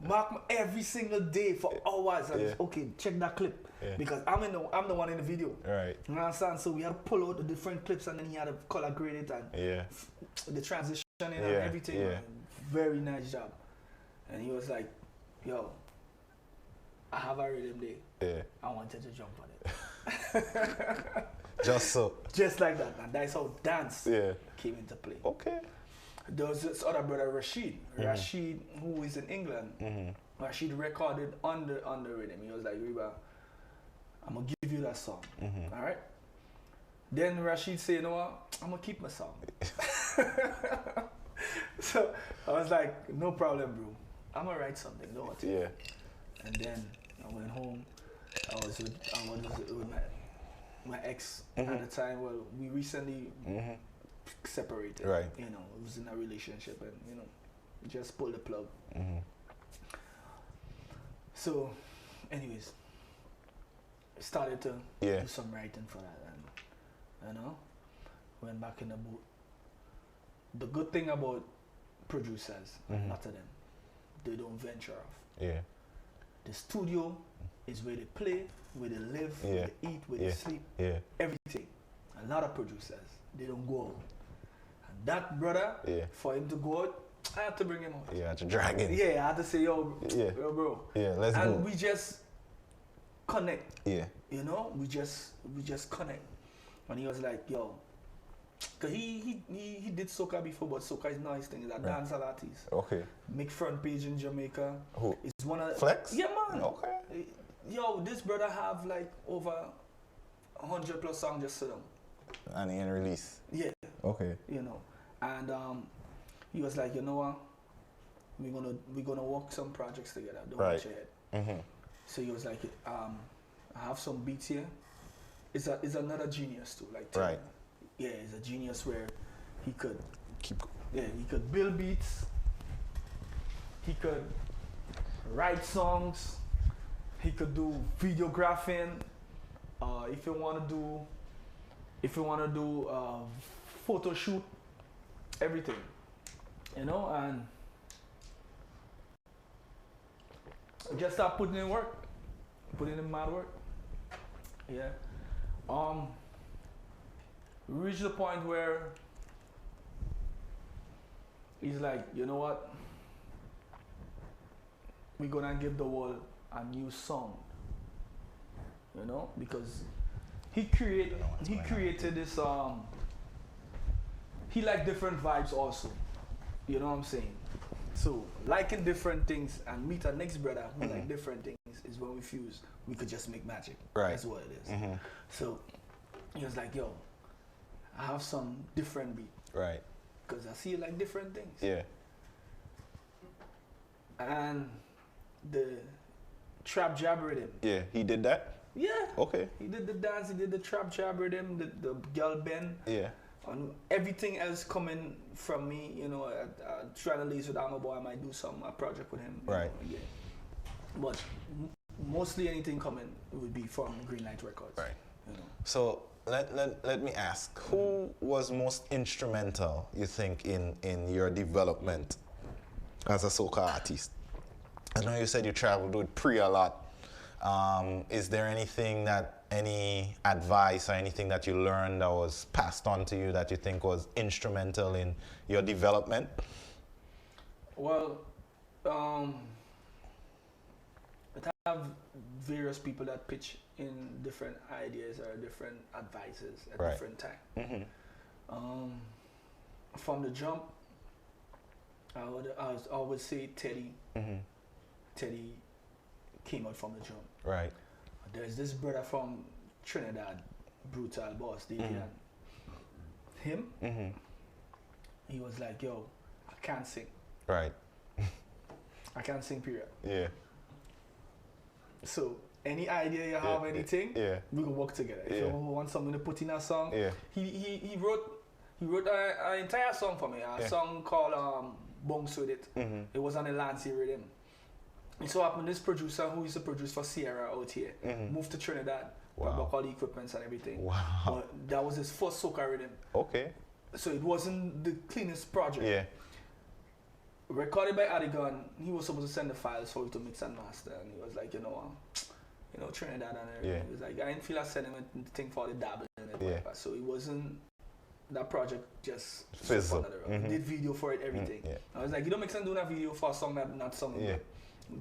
Mark every single day for hours. And okay, check that clip. Because I'm the one in the video. Right. You understand? So we had to pull out the different clips and then he had to color grade it and the transition and everything. Very nice job. And he was like, yo, I have a rhythm day. I wanted to jump on it. Just so. Just like that. And that's how dance came into play. Okay. There was this other brother, Rashid. Rashid, who is in England. Rashid recorded on the rhythm. He was like, Reba, I'm going to give you that song. All right? Then Rashid said, you know what? I'm going to keep my song. So I was like, no problem, bro. I'm gonna write something, don't want to. Yeah. And then I went home. I was with my ex at the time. Well, we recently separated. Right. You know, I was in a relationship and, you know, just pulled the plug. So, anyways, started to do some writing for that, and you know, went back in the boot. The good thing about producers, a lot of them, they don't venture off. Yeah. The studio is where they play, where they live, where they eat, where they sleep, everything. A lot of producers, they don't go out. And that brother, for him to go out, I had to bring him out. Yeah, I had to drag him. Yeah, I had to say, yo, bro. Yeah, let's go. And we just connect. Yeah. You know, we just connect. And he was like, yo, cause he did soca before, but soca is not his thing. He's a dancehall artist. Okay. Make front page in Jamaica. Who? It's one of Flex? Yeah, man. Okay. Yo, this brother have like over 100+ songs just sit down. And he ain't release. Yeah. Okay. You know, and he was like, you know what? We're gonna work some projects together. Don't watch your head. So he was like, I have some beats here. It's another genius too. Like yeah, he's a genius where he could he could build beats. He could write songs. He could do videographing. If you wanna do photo shoot, everything, you know, and just start putting in work, putting in mad work. Yeah. We reached the point where he's like, you know what? We're gonna give the world a new song. You know, because he created this he liked different vibes also. You know what I'm saying? So liking different things and meet our next brother who like different things is when we fuse. We could just make magic. Right. That's what it is. So he was like, yo, I have some different beat. Right. Because I see you like different things. Yeah. And the trap jab rhythm. Yeah, he did that? Yeah. Okay. He did the dance, he did the trap jab rhythm, the girl bend. Yeah. And everything else coming from me, you know, trying to liaise with Alma Boy, I might do a project with him. Right. Know, yeah. But mostly anything coming would be from Greenlight Records. Right. You know. So let me ask, who was most instrumental, you think, in your development as a soca artist? I know you said you traveled with Pri a lot. Is there any advice or anything that you learned that was passed on to you that you think was instrumental in your development? Well, I have various people that pitch in different ideas or different advices at different time. From the jump, I would say Teddy. Teddy came out from the jump. Right. There's this brother from Trinidad, Brutal Boss, Davian. Him, he was like, yo, I can't sing. Right. I can't sing, period. Yeah. So any idea you have, anything, we can work together. If you want something to put in a song, he wrote an entire song for me, a song called Bounce With It. It was on the Lancey rhythm. It so happened this producer who used to produce for Sierra out here moved to Trinidad, brought back all the equipments and everything. Wow. But that was his first soca rhythm. Okay. So it wasn't the cleanest project. Yeah. Recorded by Adigan, he was supposed to send the files for you to mix and master, and he was like, you know, Trinidad and everything. Yeah. He was like, I didn't feel like sending him a thing for the dabbling and it. So it wasn't that project just fizzled. Did video for it, everything. I was like, you don't make sense doing a video for a song that not something. Yeah.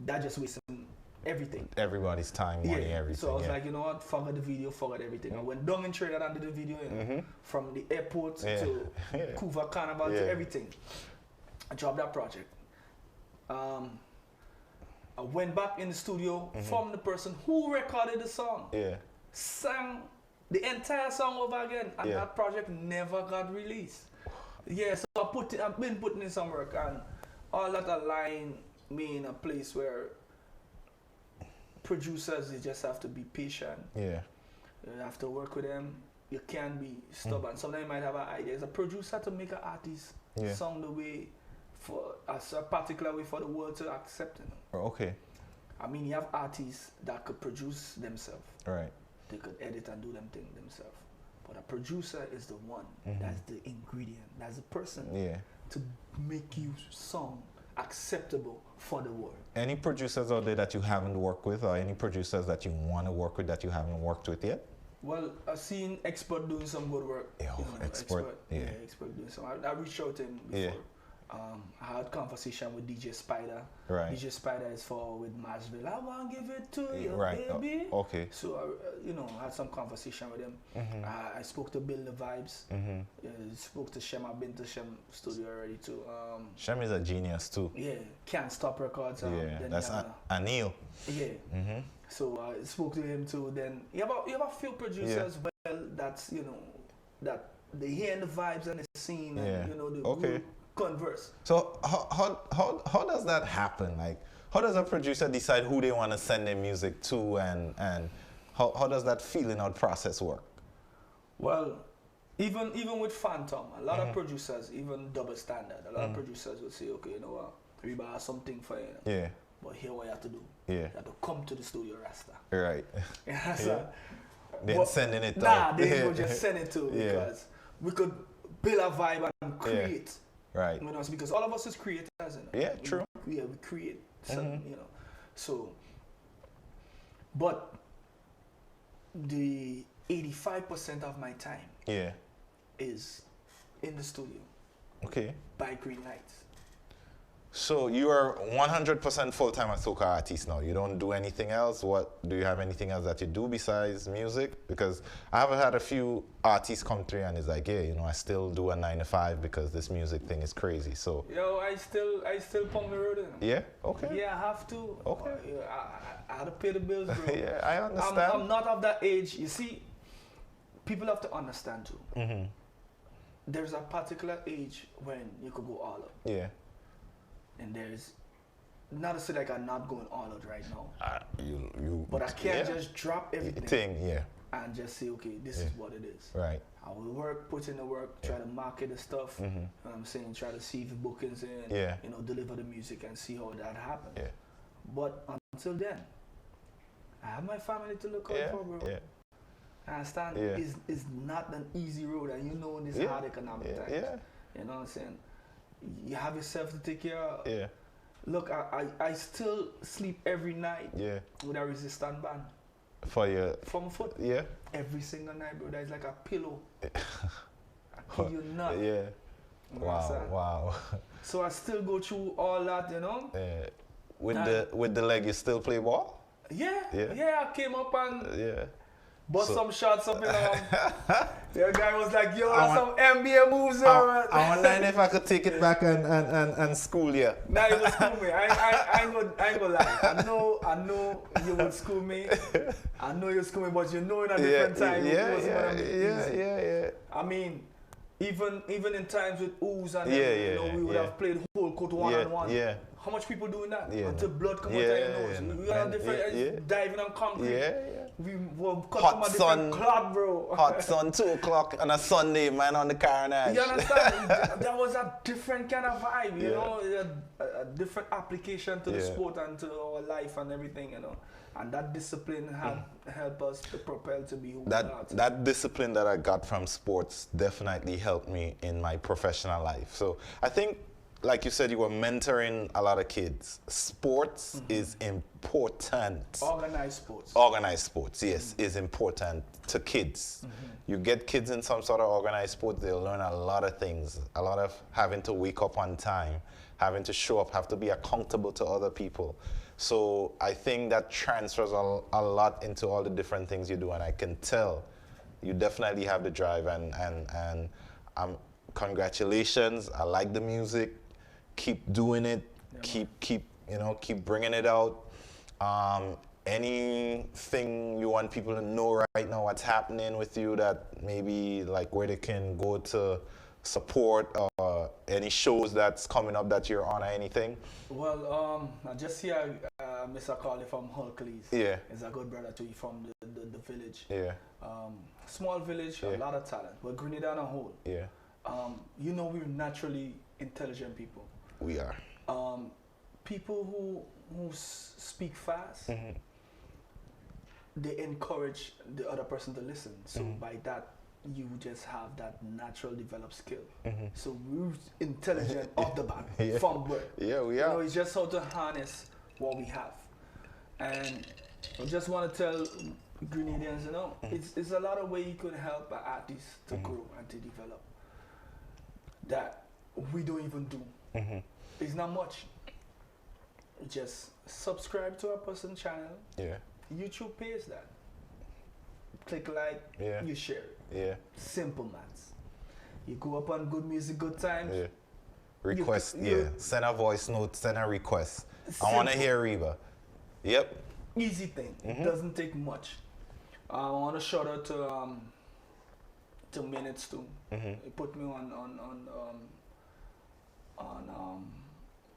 That just wasting everything. Everybody's time, money, everything. So I was like, you know what, forget the video, forget everything. I went down in Trinidad and did the video, you know, from the airport to Cuba Carnival to everything. I dropped that project. I went back in the studio from the person who recorded the song. Sang the entire song over again, and that project never got released. Yeah, so I've been putting in some work, and all that align me in a place where producers, you just have to be patient. Yeah. You have to work with them. You can't be stubborn. Sometimes you might have an idea as a producer to make an artist sound the way for a particular way for the world to accept it. Okay. I mean, you have artists that could produce themselves. Right. They could edit and do them things themselves. But a producer is the one. That's the ingredient. That's the person to make you sound acceptable for the world. Any producers out there that you haven't worked with, or any producers that you want to work with that you haven't worked with yet? Well, I've seen Expert doing some good work. Expert doing some. I reached out to him before. I had conversation with DJ Spider. Right. DJ Spider is with Mashville. I want to give it to you, baby. Okay. So, I had some conversation with him. I spoke to Build the Vibes. Spoke to Shem. I've been to Shem studio already too. Shem is a genius too. Yeah, Can't Stop Records. That's Anil. Yeah. So I spoke to him too. Then you have a few producers that's that they hear the vibes and the scene and the converse. So how does that happen? Like, how does a producer decide who they want to send their music to, and how does that feeling out process work? Well, even with Phantom, a lot of producers, even Double Standard, a lot of producers will say, okay, you know what, we buy something for you. Yeah. But here what you have to do. Yeah. You have to come to the studio, Rasta. Right. Then sending it out. Nah, they will just send it to because we could build a vibe and create. Right. Because all of us is creators. Yeah, true. We create some, So, but the 85% of my time is in the studio. Okay. By green lights. So you are 100% full-time a soca artist now. You don't do anything else. What do you have anything else that you do besides music? Because I have had a few artists come through and it's like, yeah, I still do a 9 to 5 because this music thing is crazy. So I still pump the road in. Yeah. Okay. Yeah, I have to. Okay. I had to pay the bills, bro. Yeah, I understand. I'm not of that age. You see, people have to understand too. There's a particular age when you could go all out. Yeah. And there's not to say like I'm not going all out right now. But I can't just drop everything. And just say, okay, this is what it is. Right. I will work, put in the work, try to market the stuff. You know what I'm saying? Try to see if the bookings in. Deliver the music and see how that happens. Yeah. But until then, I have my family to look out for, bro. Yeah. I understand. It's not an easy road, and in this hard economic times. Yeah. You know what I'm saying? You have yourself to take care of. Yeah. Look, I still sleep every night with a resistant band. For my foot. Yeah. Every single night, bro. That's like a pillow. I kid you not. Yeah. Wow. So I still go through all that, With the leg, you still play ball? Yeah. I came up and bust some shots up in the guy was like, yo, that's some NBA moves. I wonder if I could take it back and school you. Nah, you would school me. I ain't gonna lie. I know you would school me. I know you school me, but in a different time. Yeah. I mean, even in times with Ooze and we would have played whole court one-on-one. Yeah. How much people doing that? Yeah, Until blood come out of your nose. We got different diving on concrete. We were cut from a different club, bro. Hot sun, 2 o'clock on a Sunday, man, on the car and You understand? That was a different kind of vibe, you know, a different application to the sport and to our life and everything, And that discipline had helped us to propel to be who we are. That discipline that I got from sports definitely helped me in my professional life. So I think, like you said, you were mentoring a lot of kids. Sports is important. Organized sports, yes, is important to kids. You get kids in some sort of organized sport, they'll learn a lot of things. A lot of having to wake up on time, having to show up, have to be accountable to other people. So I think that transfers a lot into all the different things you do, and I can tell you definitely have the drive, and congratulations. I like the music. Keep doing it. Keep bringing it out. Anything you want people to know right now, what's happening with you, that maybe like where they can go to support or any shows that's coming up that you're on or anything? Well, I just hear Mr. Carly from Hulkleys. Yeah. He's a good brother to you from the village. Yeah. Small village, Yeah. a lot of talent. But Grenada on a whole, Yeah. you know, we're naturally intelligent people. We are. People who speak fast, Mm-hmm. they encourage the other person to listen. So Mm-hmm. by that, you just have that natural developed skill. Mm-hmm. So we're intelligent off the bat Yeah. from birth. Yeah, we You know, are. it's just how to harness what we have. And I just want to tell Grenadians, you know, it's a lot of way you could help an artist to grow and to develop that we don't even do. Mm-hmm. It's not much. Just subscribe to our person channel. Yeah. YouTube pays that. Click like, Yeah. you share it. Yeah. Simple maths. You go up on Good Music, Good Times. Yeah. Request. you- Yeah. Send a voice note. Send a request. I want to Simple. hear Reba. Yep. Easy thing. It doesn't take much. I want to shout out to Minutes too. He put me on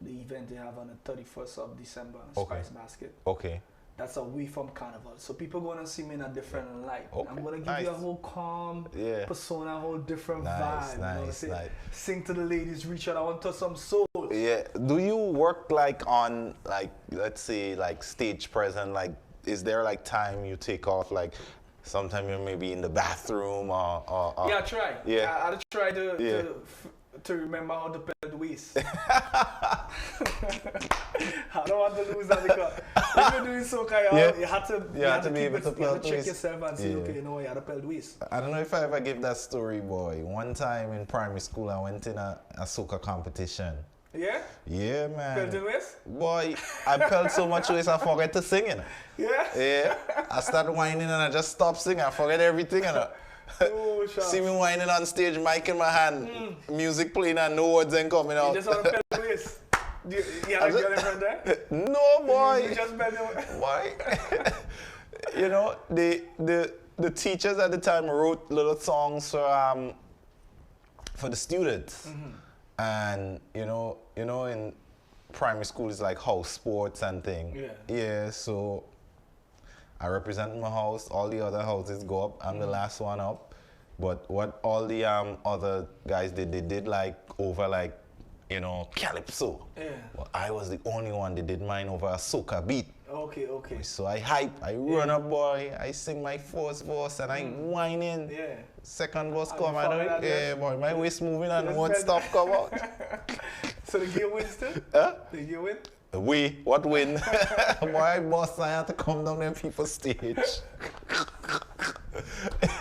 the event they have on the 31st of December, Okay. Spice Basket. Okay. That's away from Carnival. So people gonna see me in a different light. Okay, I'm gonna give you a nice. whole calm Yeah. persona, a whole different Nice, vibe. You know, nice, say, nice. Sing to the ladies, reach out. I want to touch some soul. Yeah. Do you work like on like let's say like stage present? Like, is there like time you take off? Like, sometime you're maybe in the bathroom or Yeah, I try. Yeah. I try Yeah. to remember how to pedal the waist. I don't want to lose that because if you're doing soca, Yeah. you have to, You have to be keep able it, to you pedal have the to check waist. yourself and say, Yeah. okay, you know what, you have to pedal the waist. I don't know if I ever give that story, boy. One time in primary school, I went in a soca competition. Yeah? Yeah, man. Pedal the waist? Boy, I felt so much waste I forget to sing. You know? Yeah? Yeah. I started whining and I just stopped singing. I forget everything. And Oh, sharp. see me whining on stage, mic in my hand, music playing and no words ain't coming You out. just want to pedal the waist. You have a girl in front there? No, boy. You just pedal the waist. Why? You know, the teachers at the time wrote little songs for the students, and you know in primary school it's like house sports and thing. Yeah. Yeah. So I represent my house. All the other houses go up. I'm the last one up. But what all the other guys did, they did like over like calypso. Yeah. Well, I was the only one that did mine over a soca beat. Okay, okay. So I hype, I run up, boy, I sing my first verse and I whining. Yeah. Second verse And come, you I follow don't, that, yeah, yes. boy, my waist moving and Yes, one man. stop come out. So the gear wins too? Huh? The gear win? We, what win? Boy, boss, I had to come down there people's stage.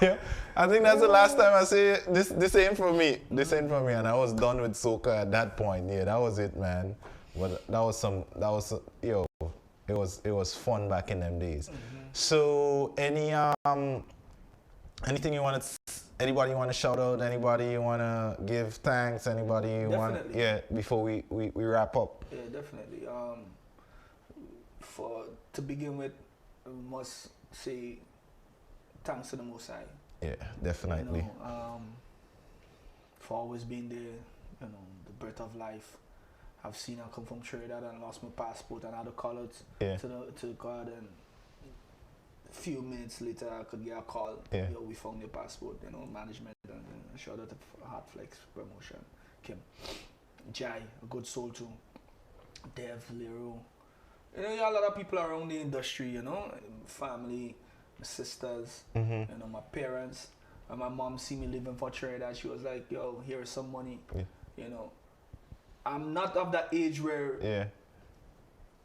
Yeah. I think that's the last time I say this ain't for me. This ain't for me. And I was done with soca at that point. Yeah, that was it, man. But it was fun back in them days. So anything you want to, anybody you want to shout out, anybody you want to give thanks, anybody you want, Definitely. yeah, before we wrap up. Yeah, definitely. To begin with, we must say thanks to the Most High. Yeah, definitely. You know, for always being there, you know, the birth of life. I've seen I come from Trinidad and lost my passport and I had to call it Yeah. to God, and a few minutes later I could get a call. Yeah. Yo, we found your passport, you know, management, and shout out to Heartflex Promotion, Kim. Jai, a good soul too. Dev, Lero. You know, you got a lot of people around the industry, you know, family, my sisters, you know, my parents. And my mom see me living for Trinidad. She was like, yo, here's some money. Yeah. You know, I'm not of that age where, Yeah.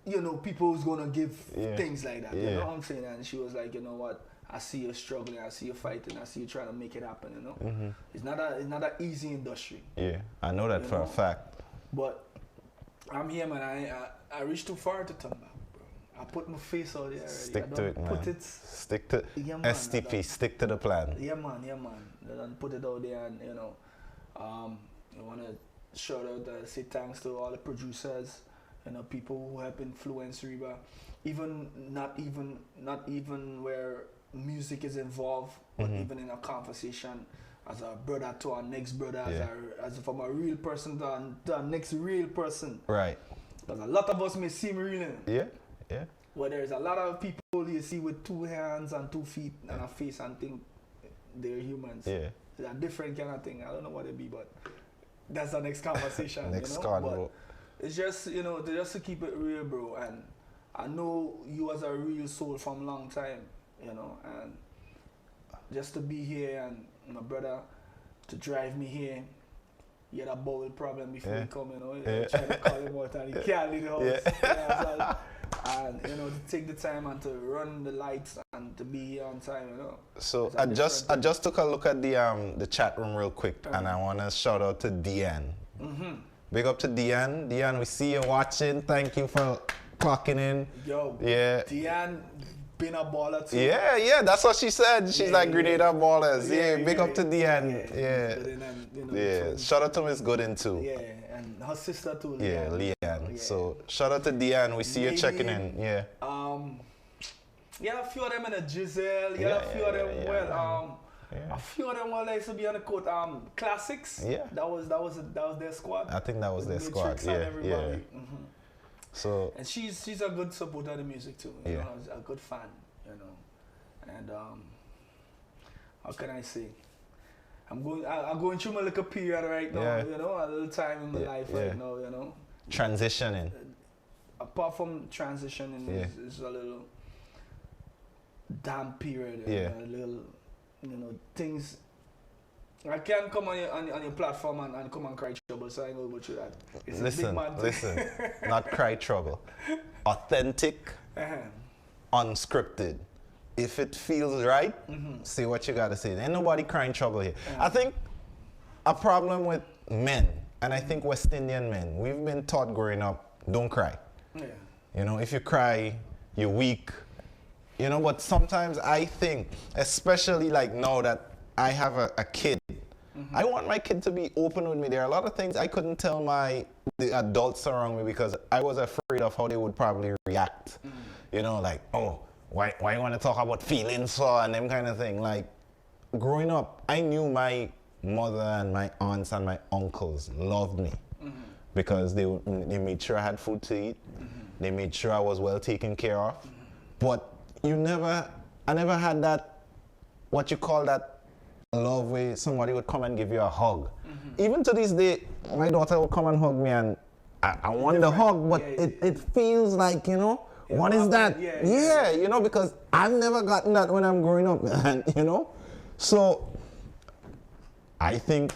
you know, people's gonna give Yeah. things like that. You Yeah. know what I'm saying? And she was like, you know what? I see you struggling. I see you fighting. I see you trying to make it happen. You know, it's not an easy industry. Yeah, I know that You for know? a fact. But I'm here, man. I reached too far to turn back, bro. I put my face out there already. Stick I to don't it, man. put it. Stick to Yeah, man, STP. Stick to the plan. Yeah, man. And put it out there, and you know, I want to shout out, say thanks to all the producers, you know, people who help influence Reba, even not even where music is involved, but even in a conversation, as a brother to our next brother, as from a real person to our next real person. Right. Because a lot of us may seem real. Yeah. Yeah. Well, there's a lot of people you see with 2 hands and 2 feet and a face and think they're humans. Yeah. It's a different kind of thing. I don't know what it be, but that's the next conversation. Next convo. But it's just, just to keep it real, bro. And I know you as a real soul from a long time, and just to be here and my brother to drive me here. He had a bowel problem before he come, Trying to call him out and he can't leave the house. And to take the time and to run the lights and to be here on time, So I just took a look at the chat room real quick, and I want to shout out to Deanne. Big up to Deanne. Deanne, we see you watching. Thank you for clocking in. Yo, yeah. Deanne been a baller too. Yeah, that's what she said. She's like Grenada ballers. Yeah, big up to Deanne. Yeah. Shout out to Miss Gooden too. Yeah, and her sister too. Yeah, Leanne. Yeah. So shout out to Deanne. We see you checking in. Yeah. Yeah, a few of them in a Giselle. A few of them a few of them used to be on the court. Classics. Yeah. That was their squad. I think that was their squad. Yeah. So and she's a good supporter of the music too. You know, a good fan. And how can I say? I'm going through my little period right now. A little time in my life right now. Transitioning. Apart from transitioning, is a little damn period. A little, things. I can't come on your platform and come and cry trouble, so I know about you that. It's listen, not cry trouble. Authentic, unscripted. If it feels right, say what you gotta say. Ain't nobody crying trouble here. I think a problem with men, and I think West Indian men, we've been taught growing up, don't cry. Yeah. If you cry, you're weak. But sometimes I think, especially like now that I have a kid, I want my kid to be open with me. There are a lot of things I couldn't tell the adults around me because I was afraid of how they would probably react. Like, oh, why you want to talk about feelings for and them kind of thing. Like, growing up, I knew my mother and my aunts and my uncles loved me because they made sure I had food to eat. They made sure I was well taken care of. But I never had that, what you call that, love where somebody would come and give you a hug. Even to this day, my daughter will come and hug me and I want the hug, but it feels like, what is that? Because I've never gotten that when I'm growing up, and, So I think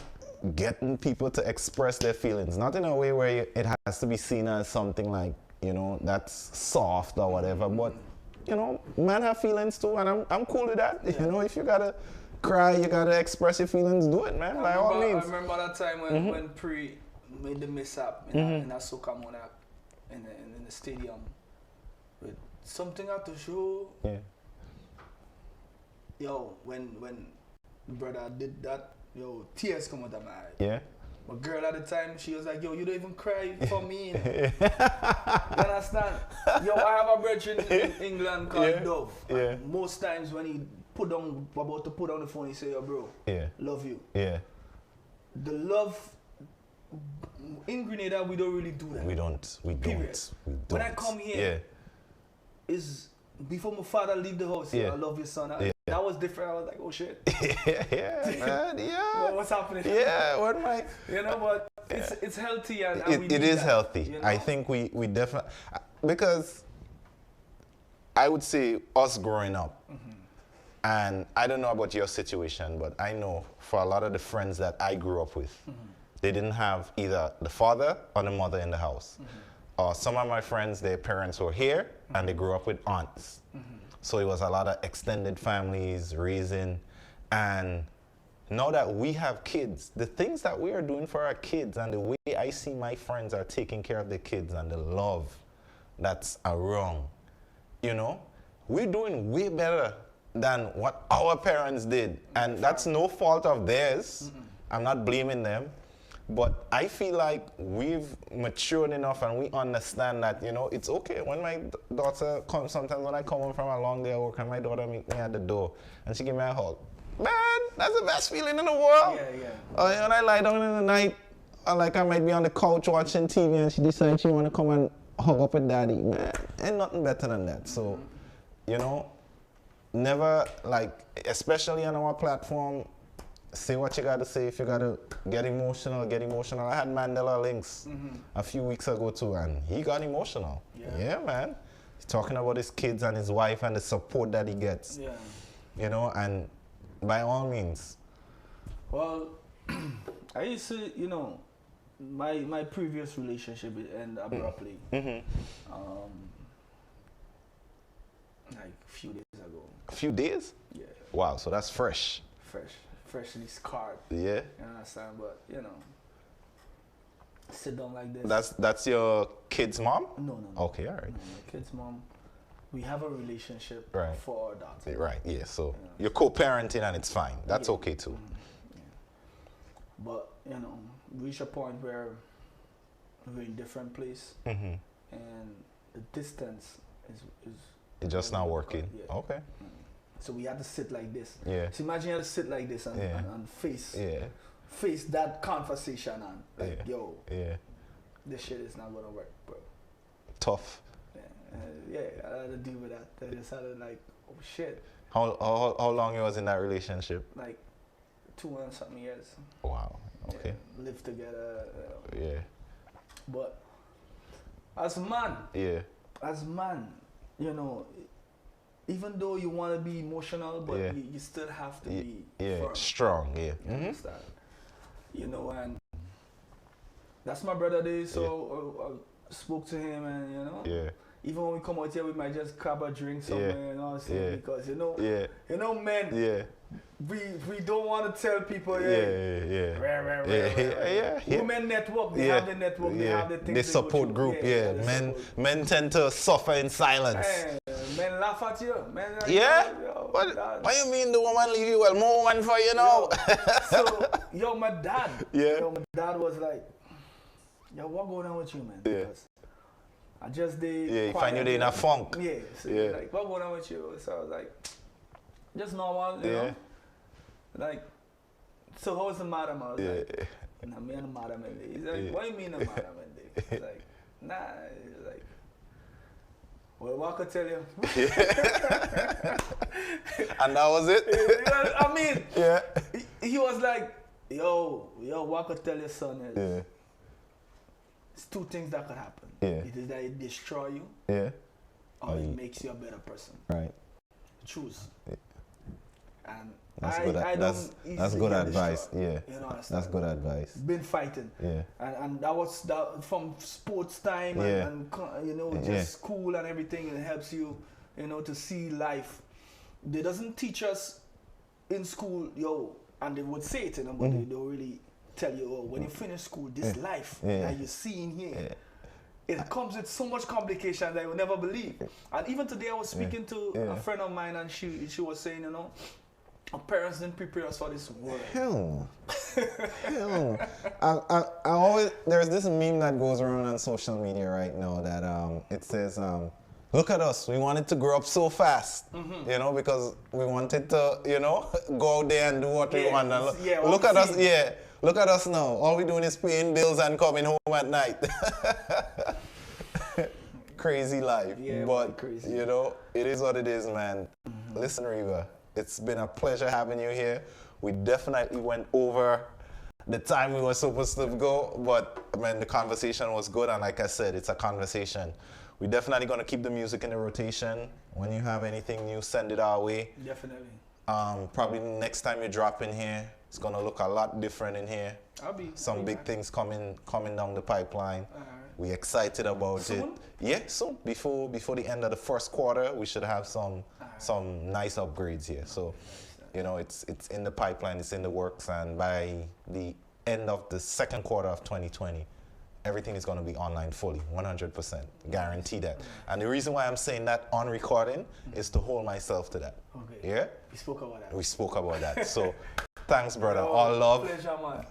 getting people to express their feelings, not in a way where it has to be seen as something like, that's soft or whatever, but, men have feelings too, and I'm cool with that. If you gotta cry, you gotta express your feelings, do it, man. By all means. I remember that time when Pre made the mishap in a soca monarch in the stadium with something out to show. Yeah. Yo, when the brother did that, tears come out of my eyes. Yeah. My girl at the time, she was like, yo, you don't even cry for me. You understand? Yo, I have a brother in England called Dove. Yeah. Most times when he about to put down the phone, he say, yo, bro, love you. Yeah. The love in Grenada, we don't really do that. We don't. When I come here, is before my father leave the house, I love your son. That was different. I was like, oh shit. Man, Well, what's happening? Yeah, what am I? But it's healthy and it is healthy. I think we definitely, because I would say us growing up, and I don't know about your situation, but I know for a lot of the friends that I grew up with, they didn't have either the father or the mother in the house. Or some of my friends, their parents were here and they grew up with aunts. So it was a lot of extended families raising. And now that we have kids, the things that we are doing for our kids and the way I see my friends are taking care of the kids and the love that's around, we're doing way better than what our parents did. And that's no fault of theirs. I'm not blaming them. But I feel like we've matured enough and we understand that, you know, it's okay. When my daughter comes, sometimes when I come home from a long day of work and my daughter meet me at the door and she give me a hug, man, that's the best feeling in the world. When I lie down in the night, like I might be on the couch watching TV and she decides she want to come and hug up with daddy, man, ain't nothing better than that. So, you know, never, like, especially on our platform, say what you gotta say. If you gotta get emotional, get emotional. I had Mandela Links a few weeks ago too, and he got emotional. Yeah, man. He's talking about his kids and his wife and the support that he gets. Yeah. You know, and by all means. Well, I used to, you know, my previous relationship ended abruptly. Like a few days ago. A few days? Yeah. Wow, so that's fresh. Freshly scarred. Yeah. You understand? But, you know, sit down like this. That's your kid's mom? No. Okay, all right. No, my kid's mom, we have a relationship for our daughter. Right, yeah. So you're co-parenting and it's fine. That's okay too. But, you know, we reach a point where we're in different place and the distance is it's just not working. Yeah. Okay. So we had to sit like this. Yeah. So imagine you had to sit like this and face that conversation and like, yo, this shit is not gonna work, bro. Tough. Yeah, I had to deal with that. I just had to like, oh shit. How long you was in that relationship? Like 2 and something years. Wow. Okay. Yeah, live together. Yeah. But as a man, you know, even though you want to be emotional, but you still have to be firm. Strong. Yeah. You understand? You know, and that's my brother there. So I spoke to him, and you know, even when we come out here, we might just grab a drink somewhere, you know what I'm saying? Because you know, men. We don't want to tell people, women network, they have the network, they have the things. They support group, Men tend to suffer in silence. Men laugh at you. Men like, what you mean the woman leave you? Well, more woman for you know. My dad. My dad was like, what going on with you, man? Because I just did. He find you in a funk. Like, what going on with you? So I was like, just normal, you know. Like, so how's the madam? I was like, nah, me and the madam. He's like, what do you mean the madam? He's like, nah. He's like, well, what could tell you? And that was it? I mean, he was like, yo, what could tell your son is, it's two things that could happen. It is that it destroy you, or it makes you a better person. Right. Choose. And that's good advice. You know, that's good advice. Been fighting. And that was from sports time and you know, just school and everything. It helps you, you know, to see life. They doesn't teach us in school, and they would say it, you know, but they don't really tell you, when you finish school, this life that you're seeing here. It comes with so much complication that you will never believe. And even today I was speaking to a friend of mine, and she was saying, you know, our parents didn't prepare us for this world. Hell. I always, there's this meme that goes around on social media right now that it says, look at us, we wanted to grow up so fast, you know, because we wanted to, you know, go out there and do what we want. Look at us, look at us now. All we're doing is paying bills and coming home at night. Crazy life. But, crazy. You know, it is what it is, man. Listen, Reva, it's been a pleasure having you here. We definitely went over the time we were supposed to go, but, man, the conversation was good. And like I said, it's a conversation. We're definitely going to keep the music in the rotation. When you have anything new, send it our way. Definitely. Probably next time you drop in here, it's going to look a lot different in here. Some big things coming down the pipeline. We're excited about it. Yeah, soon. Before the end of the first quarter, we should have some nice upgrades here. So, you know, it's in the pipeline, it's in the works, and by the end of the second quarter of 2020, everything is going to be online fully, 100%. Guarantee that. And the reason why I'm saying that on recording is to hold myself to that. Okay. Yeah? We spoke about that. We spoke about that. So, thanks, brother. All love. Pleasure, man.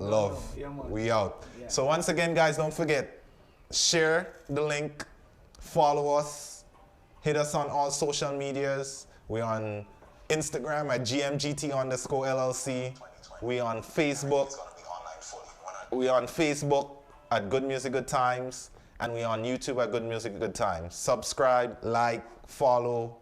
love. Yeah, man. We out. Yeah. So once again, guys, don't forget, share the link, follow us, hit us on all social medias. We're on Instagram at GMGT_LLC. We on Facebook. We on Facebook at Good Music Good Times, and we on YouTube at Good Music Good Times. Subscribe, like, follow,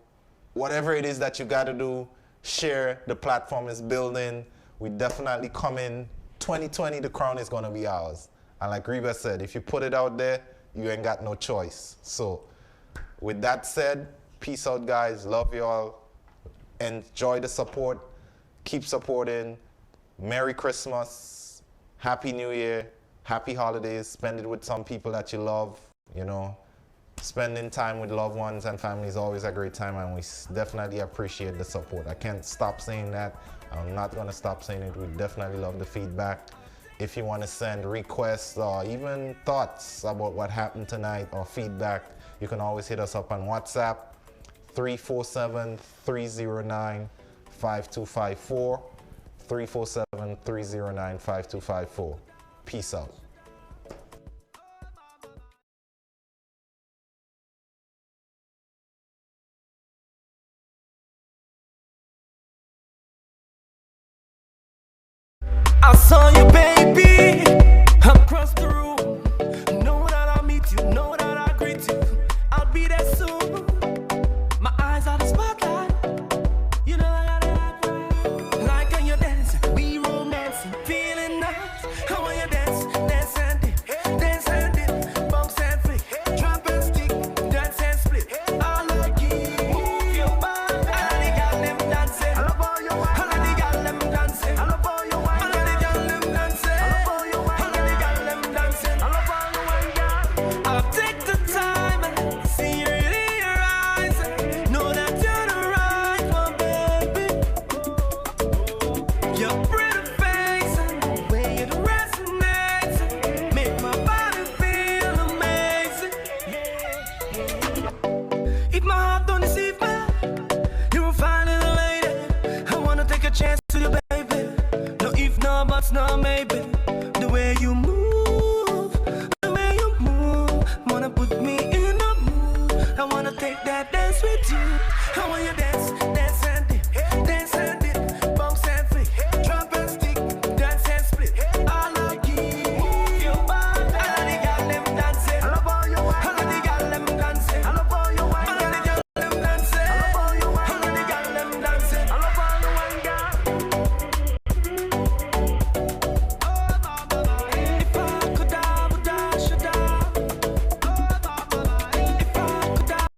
whatever it is that you got to do. Share. The platform is building. We definitely come in 2020. The crown is going to be ours. And like Reba said, if you put it out there, you ain't got no choice. So with that said, peace out, guys. Love y'all. Enjoy the support. Keep supporting. Merry Christmas. Happy New Year. Happy holidays. Spend it with some people that you love. You know, spending time with loved ones and family is always a great time, and we definitely appreciate the support. I can't stop saying that. I'm not going to stop saying it. We definitely love the feedback. If you want to send requests or even thoughts about what happened tonight or feedback, you can always hit us up on WhatsApp, 347-309-5254, 347-309-5254. Peace out. I saw you, baby, across the room. Know that I'll meet you, know that I'll greet you. I'll be there soon. My eyes are the spotlight. You know I gotta act right. Like when you dance, we romancing, feeling nice. How when you dance, dance and dip, dance and dip, bounce and flick, drop and stick, dance and split. I like it. Move your body. I love the girl them dancing. I love all your wine. I love the girl them dancing. I love all your wine. I love the girl them dancing. I love all your wine. I love the girl them dancing. I love all your wine, girl. I'll take the time and see you in your eyes. Know that you're the right one, baby. Your pretty face and the way it resonates make my body feel amazing. If my heart don't deceive me, you're a fine little lady. I wanna take a chance with you, baby. No if, no buts, no maybe. The way you move.